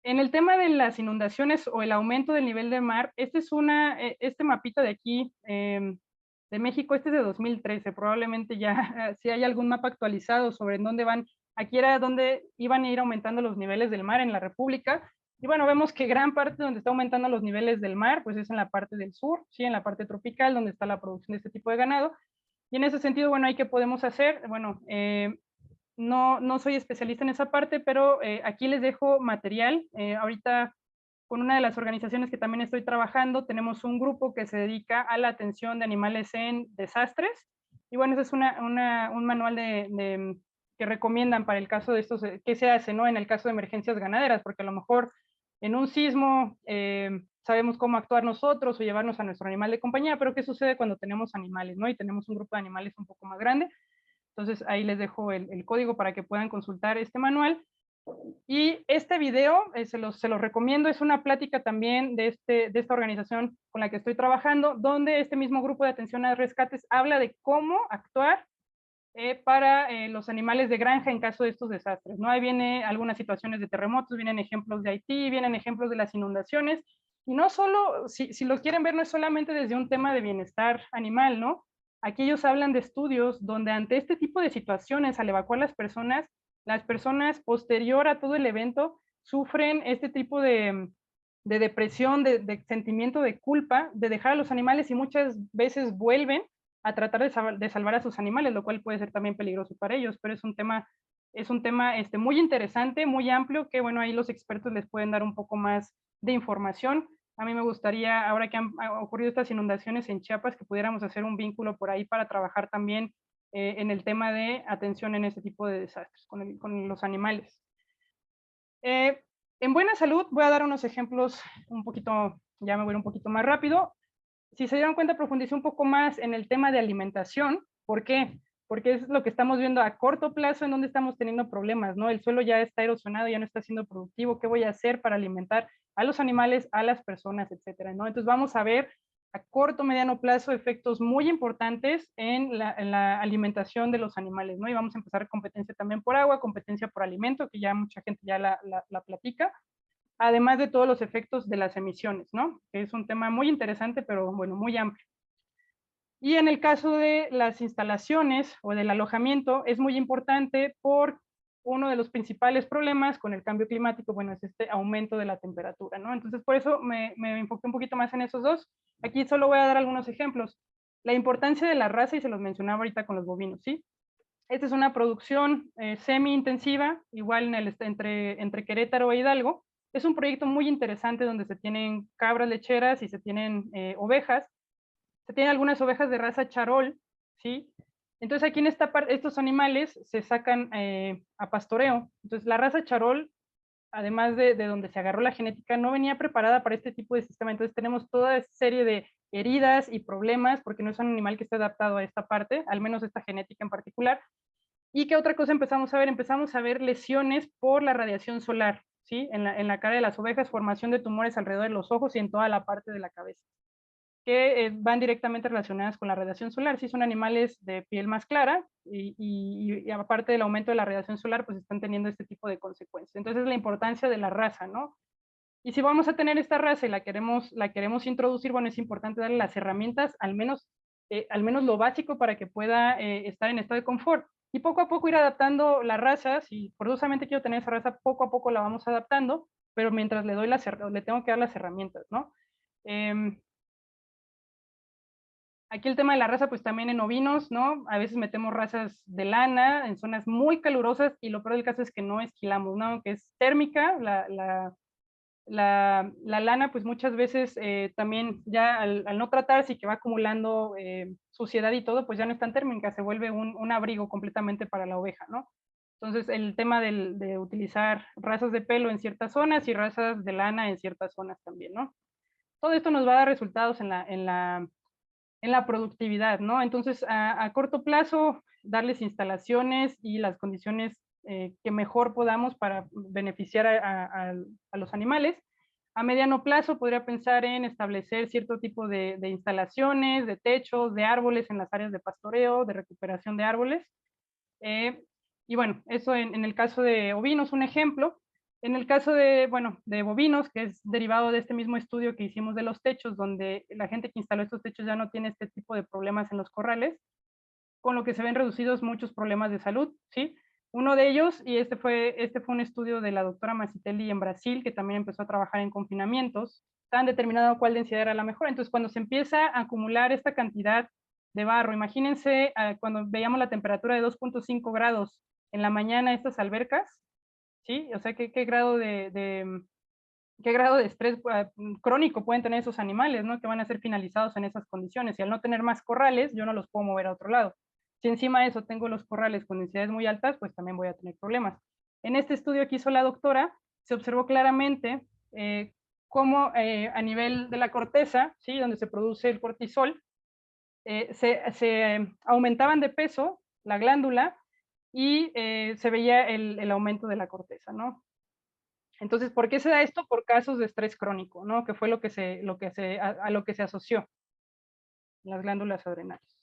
En el tema de las inundaciones o el aumento del nivel del mar, este mapita de aquí, de México, este es de 2013, probablemente ya si hay algún mapa actualizado sobre en dónde van, aquí era donde iban a ir aumentando los niveles del mar en la República, y bueno, vemos que gran parte donde está aumentando los niveles del mar, pues es en la parte del sur, ¿sí? En la parte tropical, donde está la producción de este tipo de ganado, y en ese sentido, bueno, ¿qué podemos hacer? Bueno, no soy especialista en esa parte, pero aquí les dejo material. Ahorita con una de las organizaciones que también estoy trabajando, tenemos un grupo que se dedica a la atención de animales en desastres. Y bueno, ese es un manual que recomiendan para el caso de estos, qué se hace, ¿no? En el caso de emergencias ganaderas, porque a lo mejor en un sismo sabemos cómo actuar nosotros o llevarnos a nuestro animal de compañía, pero ¿qué sucede cuando tenemos animales, ¿no? Y tenemos un grupo de animales un poco más grande. Entonces ahí les dejo el código para que puedan consultar este manual. Y este video se los recomiendo, es una plática también de esta organización con la que estoy trabajando, donde este mismo grupo de atención a rescates habla de cómo actuar para los animales de granja en caso de estos desastres, ¿no? Ahí vienen algunas situaciones de terremotos, vienen ejemplos de Haití, vienen ejemplos de las inundaciones, y no solo, si lo quieren ver, no es solamente desde un tema de bienestar animal, ¿no? Aquí ellos hablan de estudios donde ante este tipo de situaciones, al evacuar las personas posterior a todo el evento sufren este tipo de depresión, de sentimiento de culpa, de dejar a los animales y muchas veces vuelven a tratar de salvar a sus animales, lo cual puede ser también peligroso para ellos, pero es un tema muy interesante, muy amplio, que bueno, ahí los expertos les pueden dar un poco más de información. A mí me gustaría, ahora que han ocurrido estas inundaciones en Chiapas, que pudiéramos hacer un vínculo por ahí para trabajar también en el tema de atención en este tipo de desastres con los animales. En buena salud, voy a dar unos ejemplos un poquito, ya me voy un poquito más rápido. Si se dieron cuenta, profundicé un poco más en el tema de alimentación. ¿Por qué? Porque es lo que estamos viendo a corto plazo en donde estamos teniendo problemas, ¿no? El suelo ya está erosionado, ya no está siendo productivo. ¿Qué voy a hacer para alimentar a los animales, a las personas, etcétera, ¿no? Entonces vamos a ver a corto, mediano plazo efectos muy importantes en la alimentación de los animales, ¿no? Y vamos a empezar competencia también por agua, competencia por alimento, que ya mucha gente ya la platica. además de todos los efectos de las emisiones, ¿no? Que es un tema muy interesante, pero bueno, muy amplio. Y en el caso de las instalaciones o del alojamiento, es muy importante por uno de los principales problemas con el cambio climático, bueno, es este aumento de la temperatura, ¿no? Entonces, por eso me enfoqué un poquito más en esos dos. Aquí solo voy a dar algunos ejemplos. La importancia de la raza, y se los mencionaba ahorita con los bovinos, ¿sí? Esta es una producción semi-intensiva, igual en entre Querétaro e Hidalgo. Es un proyecto muy interesante donde se tienen cabras lecheras y se tienen ovejas. Se tienen algunas ovejas de raza charol, ¿sí? Entonces aquí en esta parte, estos animales se sacan a pastoreo. Entonces la raza charol, además de donde se agarró la genética, no venía preparada para este tipo de sistema. Entonces tenemos toda esa serie de heridas y problemas porque no es un animal que esté adaptado a esta parte, al menos esta genética en particular. ¿Y qué otra cosa empezamos a ver? Empezamos a ver lesiones por la radiación solar, ¿sí? En la cara de las ovejas, formación de tumores alrededor de los ojos y en toda la parte de la cabeza, que van directamente relacionadas con la radiación solar. Si son animales de piel más clara y aparte del aumento de la radiación solar, pues están teniendo este tipo de consecuencias. Entonces, la importancia de la raza, ¿no? Y si vamos a tener esta raza y la queremos introducir, bueno, es importante darle las herramientas, al menos lo básico para que pueda estar en estado de confort. Y poco a poco ir adaptando la raza. Si forzosamente quiero tener esa raza, poco a poco la vamos adaptando, pero mientras le tengo que dar las herramientas, ¿no? Aquí el tema de la raza, pues también en ovinos, ¿no? A veces metemos razas de lana en zonas muy calurosas y lo peor del caso es que no esquilamos, ¿no? Que es térmica, la lana, pues muchas veces también ya al no tratarse y que va acumulando suciedad y todo, pues ya no es tan térmica, se vuelve un abrigo completamente para la oveja, ¿no? Entonces el tema de utilizar razas de pelo en ciertas zonas y razas de lana en ciertas zonas también, ¿no? Todo esto nos va a dar resultados en la productividad, ¿no? Entonces, a corto plazo, darles instalaciones y las condiciones que mejor podamos para beneficiar a los animales. A mediano plazo, podría pensar en establecer cierto tipo de instalaciones, de techos, de árboles en las áreas de pastoreo, de recuperación de árboles. Y bueno, eso en el caso de ovinos, un ejemplo. En el caso de, bueno, de bovinos, que es derivado de este mismo estudio que hicimos de los techos, donde la gente que instaló estos techos ya no tiene este tipo de problemas en los corrales, con lo que se ven reducidos muchos problemas de salud, ¿sí? Uno de ellos, y este fue un estudio de la doctora Macitelli en Brasil, que también empezó a trabajar en confinamientos, tan determinado cuál densidad era la mejor. Entonces, cuando se empieza a acumular esta cantidad de barro, imagínense cuando veíamos la temperatura de 2.5 grados en la mañana estas albercas, ¿sí? O sea, ¿qué grado qué grado de estrés crónico pueden tener esos animales, ¿no? Que van a ser finalizados en esas condiciones. Y al no tener más corrales, yo no los puedo mover a otro lado. Si encima de eso tengo los corrales con densidades muy altas, pues también voy a tener problemas. En este estudio que hizo la doctora, se observó claramente cómo a nivel de la corteza, ¿sí? Donde se produce el cortisol, se aumentaban de peso la glándula y se veía el aumento de la corteza, ¿no? Entonces, ¿por qué se da esto? Por casos de estrés crónico, ¿no? Que fue a lo que se asoció las glándulas adrenales.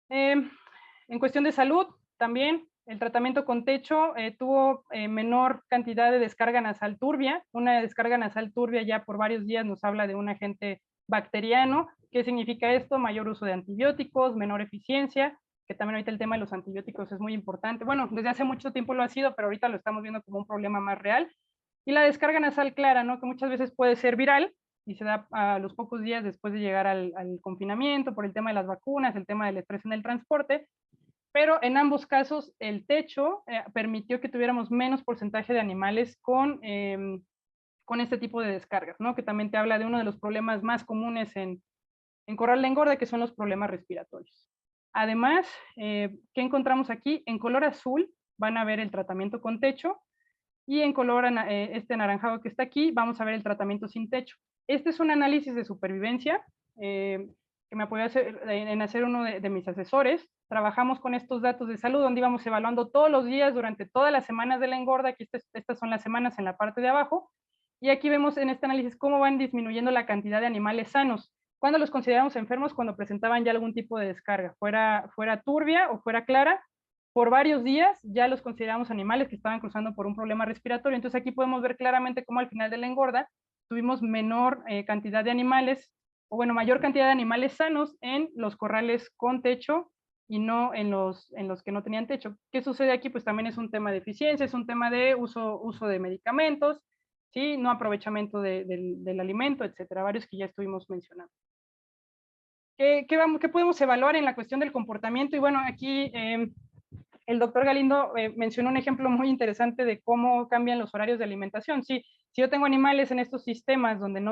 En cuestión de salud, también el tratamiento con techo tuvo menor cantidad de descarga nasal turbia. Una descarga nasal turbia ya por varios días nos habla de un agente bacteriano. ¿Qué significa esto? Mayor uso de antibióticos, menor eficiencia, que también ahorita el tema de los antibióticos es muy importante. Bueno, desde hace mucho tiempo lo ha sido, pero ahorita lo estamos viendo como un problema más real. Y la descarga nasal clara, ¿no? Que muchas veces puede ser viral y se da a los pocos días después de llegar al confinamiento por el tema de las vacunas, el tema del estrés en el transporte, pero en ambos casos el techo permitió que tuviéramos menos porcentaje de animales con este tipo de descargas, ¿no? Que también te habla de uno de los problemas más comunes en corral de engorda, que son los problemas respiratorios. Además, ¿qué encontramos aquí? En color azul van a ver el tratamiento con techo y en color este anaranjado que está aquí vamos a ver el tratamiento sin techo. Este es un análisis de supervivencia que me apoyó en hacer uno de mis asesores. Trabajamos con estos datos de salud donde íbamos evaluando todos los días durante todas las semanas de la engorda. Aquí estas son las semanas en la parte de abajo. Y aquí vemos en este análisis cómo van disminuyendo la cantidad de animales sanos. ¿Cuándo los consideramos enfermos? Cuando presentaban ya algún tipo de descarga, fuera turbia o fuera clara, por varios días ya los consideramos animales que estaban cruzando por un problema respiratorio. Entonces aquí podemos ver claramente cómo al final de la engorda tuvimos menor cantidad de animales, o bueno, mayor cantidad de animales sanos en los corrales con techo y no en los que no tenían techo. ¿Qué sucede aquí? Pues también es un tema de eficiencia, es un tema de uso de medicamentos, ¿sí? No aprovechamiento del alimento, etcétera, varios que ya estuvimos mencionando. ¿Qué podemos evaluar en la cuestión del comportamiento? Y bueno, aquí el doctor Galindo mencionó un ejemplo muy interesante de cómo cambian los horarios de alimentación. Sí, si yo tengo animales en estos sistemas donde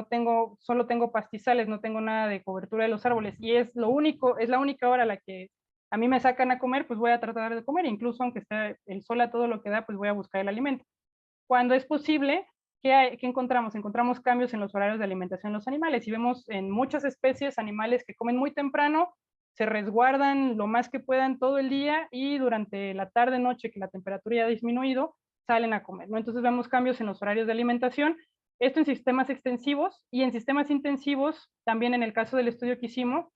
solo tengo pastizales, no tengo nada de cobertura de los árboles, y es la única hora a la que a mí me sacan a comer, pues voy a tratar de comer, incluso aunque esté el sol a todo lo que da, pues voy a buscar el alimento. Cuando es posible, ¿qué encontramos? Encontramos cambios en los horarios de alimentación de los animales, y vemos en muchas especies animales que comen muy temprano, se resguardan lo más que puedan todo el día, y durante la tarde, noche, que la temperatura ya ha disminuido, salen a comer, ¿no? Entonces vemos cambios en los horarios de alimentación, esto en sistemas extensivos, y en sistemas intensivos, también en el caso del estudio que hicimos,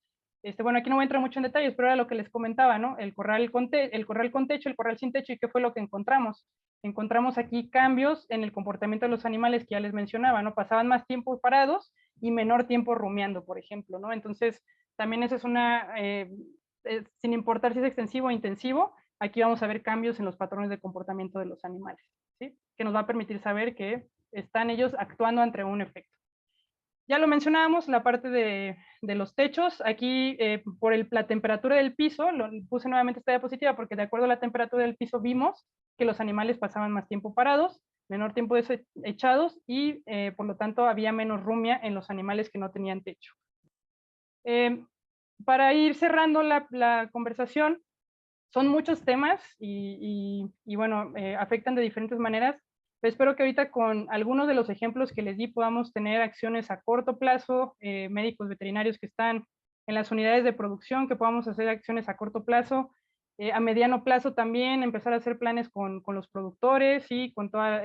bueno, aquí no voy a entrar mucho en detalles, pero era lo que les comentaba, ¿no? El corral con techo, el corral sin techo, ¿y qué fue lo que encontramos? Encontramos aquí cambios en el comportamiento de los animales que ya les mencionaba, ¿no? Pasaban más tiempo parados y menor tiempo rumiando, por ejemplo, ¿no? Entonces, también esa es sin importar si es extensivo o intensivo, aquí vamos a ver cambios en los patrones de comportamiento de los animales, ¿sí? Que nos va a permitir saber que están ellos actuando ante un efecto. Ya lo mencionábamos, la parte de los techos, aquí por la temperatura del piso, puse nuevamente esta diapositiva porque de acuerdo a la temperatura del piso vimos que los animales pasaban más tiempo parados, menor tiempo echados, y por lo tanto había menos rumia en los animales que no tenían techo. Para ir cerrando la conversación, son muchos temas y bueno, afectan de diferentes maneras. Espero que ahorita con algunos de los ejemplos que les di podamos tener acciones a corto plazo, médicos veterinarios que están en las unidades de producción, que podamos hacer acciones a corto plazo, a mediano plazo también empezar a hacer planes con los productores y con toda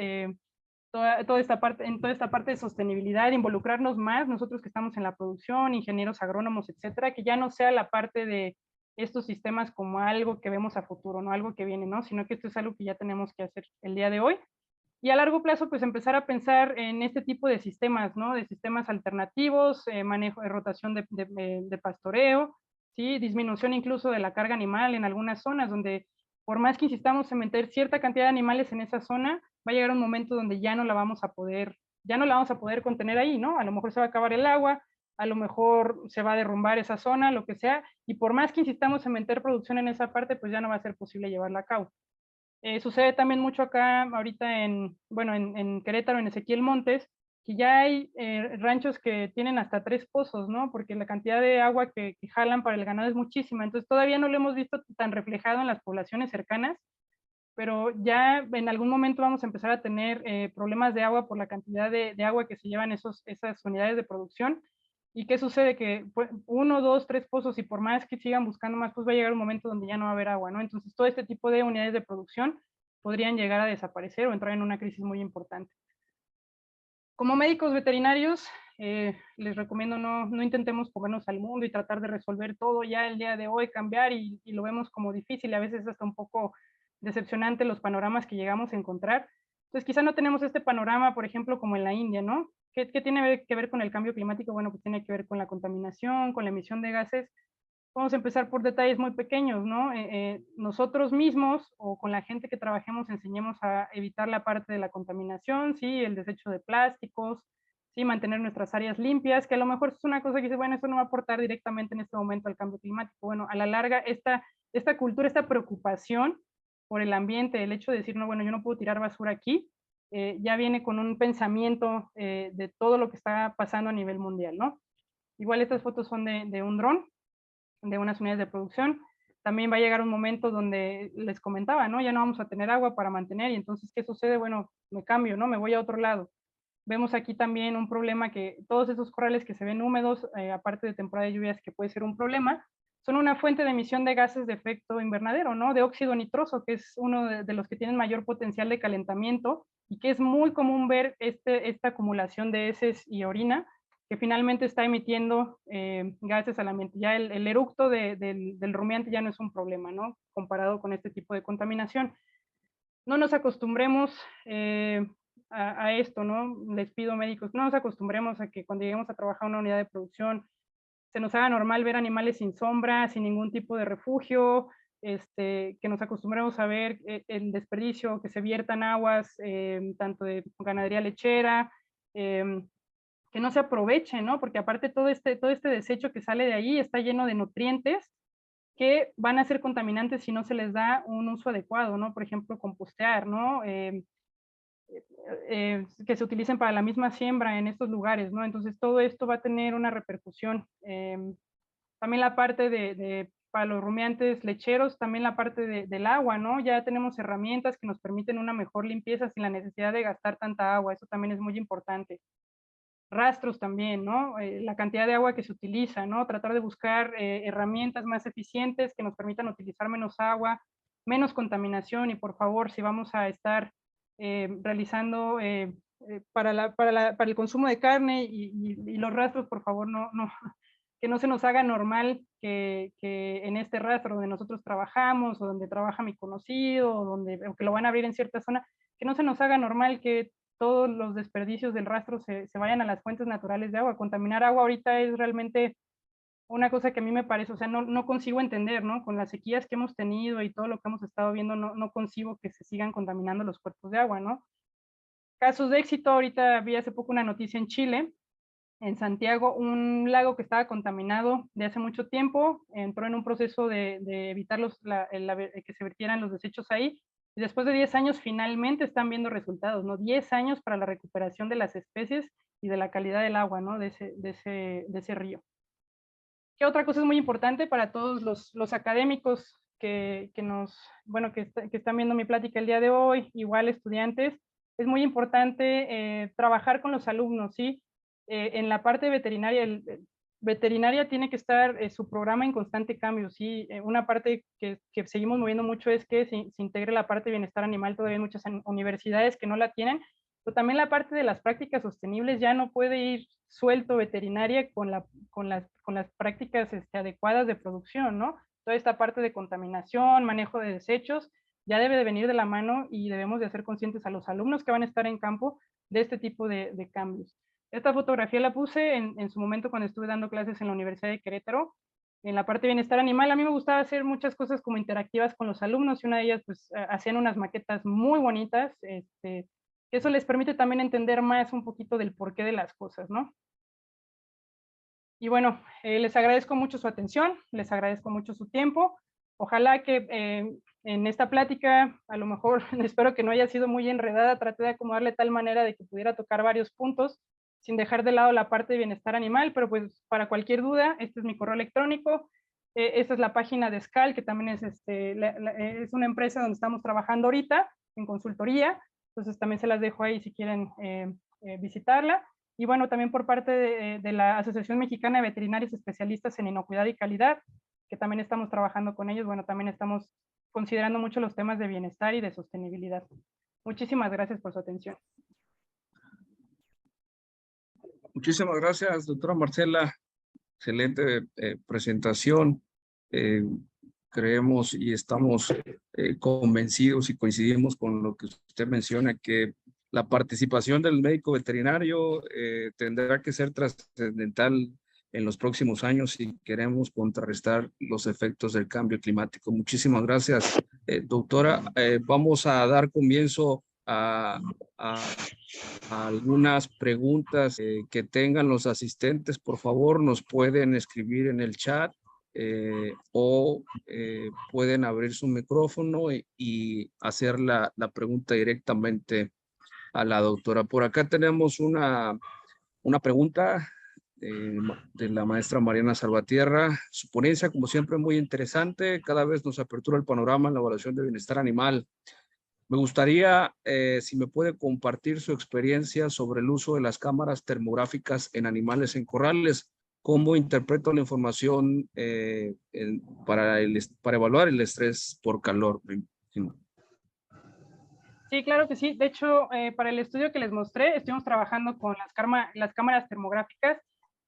esta parte de sostenibilidad, involucrarnos más nosotros que estamos en la producción, ingenieros agrónomos, etcétera, que ya no sea la parte de estos sistemas como algo que vemos a futuro, no algo que viene, ¿no? Sino que esto es algo que ya tenemos que hacer el día de hoy. Y a largo plazo, pues empezar a pensar en este tipo de sistemas, ¿no? De sistemas alternativos, manejo de rotación de pastoreo, ¿sí? Disminución incluso de la carga animal en algunas zonas donde por más que insistamos en meter cierta cantidad de animales en esa zona, va a llegar un momento donde ya no la vamos a poder contener ahí, ¿no? A lo mejor se va a acabar el agua, a lo mejor se va a derrumbar esa zona, lo que sea, y por más que insistamos en meter producción en esa parte, pues ya no va a ser posible llevarla a cabo. Sucede también mucho acá, ahorita en Querétaro, en Ezequiel Montes, que ya hay ranchos que tienen hasta 3 pozos, ¿no? Porque la cantidad de agua que jalan para el ganado es muchísima, entonces todavía no lo hemos visto tan reflejado en las poblaciones cercanas, pero ya en algún momento vamos a empezar a tener problemas de agua por la cantidad de agua que se llevan esas unidades de producción. ¿Y qué sucede? Que 1, 2, 3 pozos, y por más que sigan buscando más, pues va a llegar un momento donde ya no va a haber agua, ¿no? Entonces todo este tipo de unidades de producción podrían llegar a desaparecer o entrar en una crisis muy importante. Como médicos veterinarios, les recomiendo no intentemos comernos al mundo y tratar de resolver todo ya el día de hoy, cambiar, y lo vemos como difícil y a veces hasta un poco decepcionante los panoramas que llegamos a encontrar. Entonces quizá no tenemos este panorama, por ejemplo, como en la India, ¿no? ¿Qué tiene que ver con el cambio climático? Bueno, pues tiene que ver con la contaminación, con la emisión de gases. Vamos a empezar por detalles muy pequeños, ¿no? Nosotros mismos o con la gente que trabajemos enseñemos a evitar la parte de la contaminación, ¿sí? El desecho de plásticos, ¿sí? Mantener nuestras áreas limpias, que a lo mejor es una cosa que dice, bueno, esto no va a aportar directamente en este momento al cambio climático. Bueno, a la larga, esta cultura, esta preocupación por el ambiente, el hecho de decir, no, bueno, yo no puedo tirar basura aquí, ya viene con un pensamiento de todo lo que está pasando a nivel mundial, ¿no? Igual estas fotos son de un dron, de unas unidades de producción. También va a llegar un momento donde les comentaba, ¿no? Ya no vamos a tener agua para mantener, y entonces, ¿qué sucede? Bueno, me cambio, ¿no? Me voy a otro lado. Vemos aquí también un problema, que todos esos corrales que se ven húmedos, aparte de temporada de lluvias, que puede ser un problema, son una fuente de emisión de gases de efecto invernadero, ¿no? De óxido nitroso, que es uno de los que tienen mayor potencial de calentamiento, y que es muy común ver esta acumulación de heces y orina que finalmente está emitiendo gases al ambiente. Ya el eructo del rumiante ya no es un problema, ¿no? Comparado con este tipo de contaminación. No nos acostumbremos a esto, ¿no? Les pido, médicos, no nos acostumbremos a que cuando lleguemos a trabajar en una unidad de producción se nos haga normal ver animales sin sombra, sin ningún tipo de refugio, que nos acostumbremos a ver el desperdicio, que se viertan aguas, tanto de ganadería lechera, que no se aprovechen, ¿no? Porque aparte todo este desecho que sale de ahí está lleno de nutrientes que van a ser contaminantes si no se les da un uso adecuado, ¿no? Por ejemplo, compostear, ¿no? Que se utilicen para la misma siembra en estos lugares, ¿no? Entonces todo esto va a tener una repercusión. También la parte para los rumiantes lecheros, también la parte del agua, ¿no? Ya tenemos herramientas que nos permiten una mejor limpieza sin la necesidad de gastar tanta agua, eso también es muy importante. Rastros también, ¿no? La cantidad de agua que se utiliza, ¿no? Tratar de buscar herramientas más eficientes que nos permitan utilizar menos agua, menos contaminación y por favor, si vamos a estar realizando para el consumo de carne y los rastros, por favor, que no se nos haga normal que en este rastro donde nosotros trabajamos o donde trabaja mi conocido o que lo van a abrir en cierta zona, que no se nos haga normal que todos los desperdicios del rastro se vayan a las fuentes naturales de agua. Contaminar agua ahorita es realmente una cosa que a mí me parece, o sea, no consigo entender, ¿no? Con las sequías que hemos tenido y todo lo que hemos estado viendo, no concibo que se sigan contaminando los cuerpos de agua, ¿no? Casos de éxito, ahorita vi hace poco una noticia en Chile, en Santiago, un lago que estaba contaminado de hace mucho tiempo, entró en un proceso de evitar que se vertieran los desechos ahí, y después de 10 años finalmente están viendo resultados, ¿no? 10 años para la recuperación de las especies y de la calidad del agua, ¿no? De ese río. ¿Qué otra cosa es muy importante para todos los académicos que están viendo mi plática el día de hoy, igual estudiantes? Es muy importante trabajar con los alumnos, ¿sí? En la parte veterinaria, veterinaria tiene que estar su programa en constante cambio, ¿sí? Una parte que seguimos moviendo mucho es que se integre la parte de bienestar animal, todavía hay muchas universidades que no la tienen, pero también la parte de las prácticas sostenibles ya no puede ir suelto veterinaria con las prácticas adecuadas de producción, ¿no? Toda esta parte de contaminación, manejo de desechos, ya debe de venir de la mano y debemos de hacer conscientes a los alumnos que van a estar en campo de este tipo de cambios. Esta fotografía la puse en su momento cuando estuve dando clases en la Universidad de Querétaro, en la parte de bienestar animal. A mí me gustaba hacer muchas cosas como interactivas con los alumnos y una de ellas pues hacían unas maquetas muy bonitas, eso les permite también entender más un poquito del porqué de las cosas, ¿no? Y bueno, les agradezco mucho su atención, les agradezco mucho su tiempo. Ojalá que en esta plática, a lo mejor espero que no haya sido muy enredada, traté de acomodarle de tal manera de que pudiera tocar varios puntos sin dejar de lado la parte de bienestar animal, pero pues para cualquier duda, este es mi correo electrónico, esta es la página de SCAL, que también es, es una empresa donde estamos trabajando ahorita en consultoría, entonces también se las dejo ahí si quieren visitarla. Y bueno, también por parte de la Asociación Mexicana de Veterinarios Especialistas en Inocuidad y Calidad, que también estamos trabajando con ellos, bueno, también estamos considerando mucho los temas de bienestar y de sostenibilidad. Muchísimas gracias por su atención.
Muchísimas gracias, doctora Marcela. Excelente presentación. Creemos y estamos convencidos y coincidimos con lo que usted menciona, que la participación del médico veterinario tendrá que ser trascendental en los próximos años si queremos contrarrestar los efectos del cambio climático. Muchísimas gracias, doctora. Vamos a dar comienzo a algunas preguntas que tengan los asistentes. Por favor, nos pueden escribir en el chat o pueden abrir su micrófono y hacer la pregunta directamente a la doctora. Por acá tenemos una pregunta de la maestra Mariana Salvatierra. Su ponencia, como siempre, muy interesante. Cada vez nos apertura el panorama en la evaluación de bienestar animal. Me gustaría, si me puede compartir su experiencia sobre el uso de las cámaras termográficas en animales en corrales. ¿Cómo interpreto la información para evaluar el estrés por calor?
Sí, claro que sí. De hecho, para el estudio que les mostré, estuvimos trabajando con las cámaras termográficas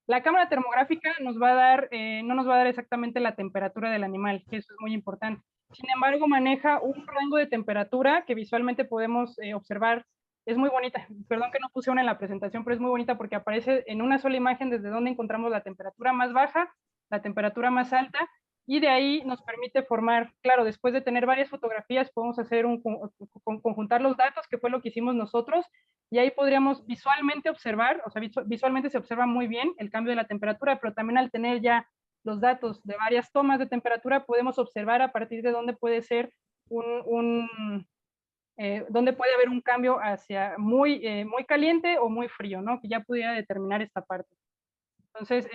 La cámara termográfica nos va a dar, no nos va a dar exactamente la temperatura del animal, que eso es muy importante. Sin embargo, maneja un rango de temperatura que visualmente podemos observar. Es muy bonita, perdón que no puse una en la presentación, pero es muy bonita porque aparece en una sola imagen desde donde encontramos la temperatura más baja, la temperatura más alta, y de ahí nos permite formar, claro, después de tener varias fotografías, podemos hacer conjuntar los datos, que fue lo que hicimos nosotros, y ahí podríamos visualmente observar, o sea, visualmente se observa muy bien el cambio de la temperatura, pero también al tener ya los datos de varias tomas de temperatura, podemos observar a partir de dónde puede ser dónde puede haber un cambio hacia muy caliente o muy frío, ¿no? Que ya pudiera determinar esta parte. Entonces,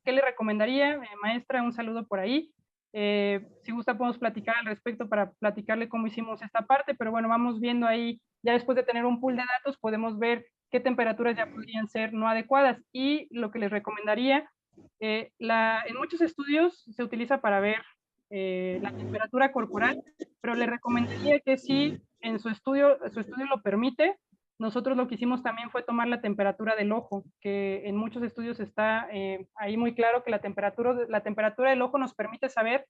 ¿qué le recomendaría, maestra? Un saludo por ahí. Si gusta podemos platicar al respecto para platicarle cómo hicimos esta parte, pero bueno, vamos viendo ahí, ya después de tener un pool de datos, podemos ver qué temperaturas ya podrían ser no adecuadas. Y lo que les recomendaría, en muchos estudios se utiliza para ver la temperatura corporal, pero le recomendaría que si en su estudio lo permite, nosotros lo que hicimos también fue tomar la temperatura del ojo, que en muchos estudios está ahí muy claro que la temperatura del ojo nos permite saber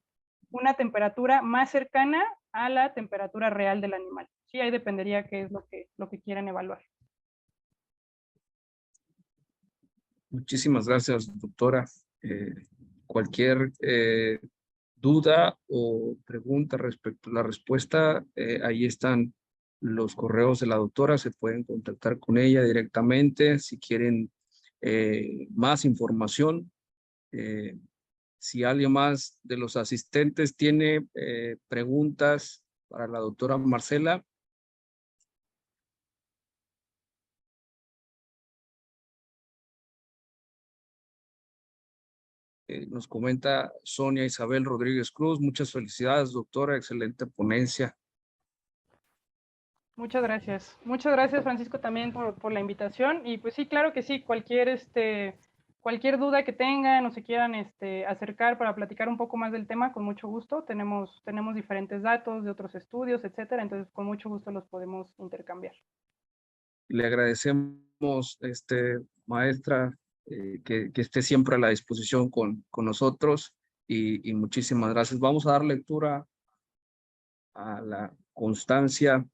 una temperatura más cercana a la temperatura real del animal. Sí, ahí dependería qué es lo que quieran evaluar.
Muchísimas gracias, doctora. Cualquier duda o pregunta respecto a la respuesta, ahí están los correos de la doctora, se pueden contactar con ella directamente si quieren más información. Si alguien más de los asistentes tiene preguntas para la doctora Marcela. Nos comenta Sonia Isabel Rodríguez Cruz. Muchas felicidades, doctora. Excelente ponencia.
Muchas gracias. Muchas gracias, Francisco, también por la invitación. Y pues sí, claro que sí, cualquier duda que tengan o se quieran acercar para platicar un poco más del tema, con mucho gusto. Tenemos diferentes datos de otros estudios, etcétera. Entonces, con mucho gusto los podemos intercambiar.
Le agradecemos, maestra, que esté siempre a la disposición con nosotros y muchísimas gracias. Vamos a dar lectura a la constancia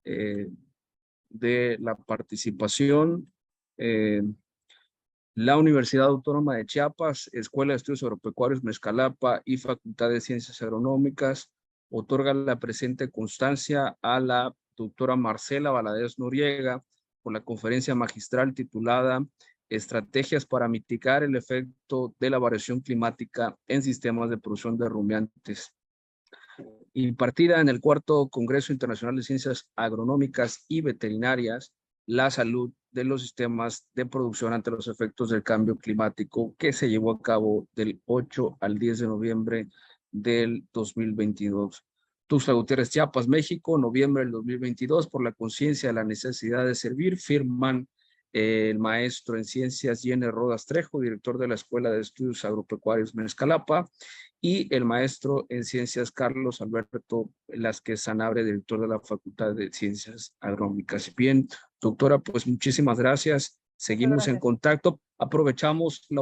de la participación. La Universidad Autónoma de Chiapas, Escuela de Estudios Agropecuarios Mezcalapa y Facultad de Ciencias Agronómicas otorga la presente constancia a la doctora Marcela Valadez Noriega por la conferencia magistral titulada Estrategias para mitigar el efecto de la variación climática en sistemas de producción de rumiantes, impartida en el cuarto Congreso Internacional de Ciencias Agronómicas y Veterinarias, la salud de los sistemas de producción ante los efectos del cambio climático, que se llevó a cabo del 8 al 10 de noviembre del 2022. Tuxtla Gutiérrez, Chiapas, México, noviembre del 2022, por la conciencia de la necesidad de servir, firman el maestro en ciencias Jenner Rodas Trejo, director de la Escuela de Estudios Agropecuarios Mezcalapa, y el maestro en ciencias Carlos Alberto Velázquez Sanabria, director de la Facultad de Ciencias Agronómicas. Bien, doctora, pues muchísimas gracias. Seguimos en contacto. Aprovechamos la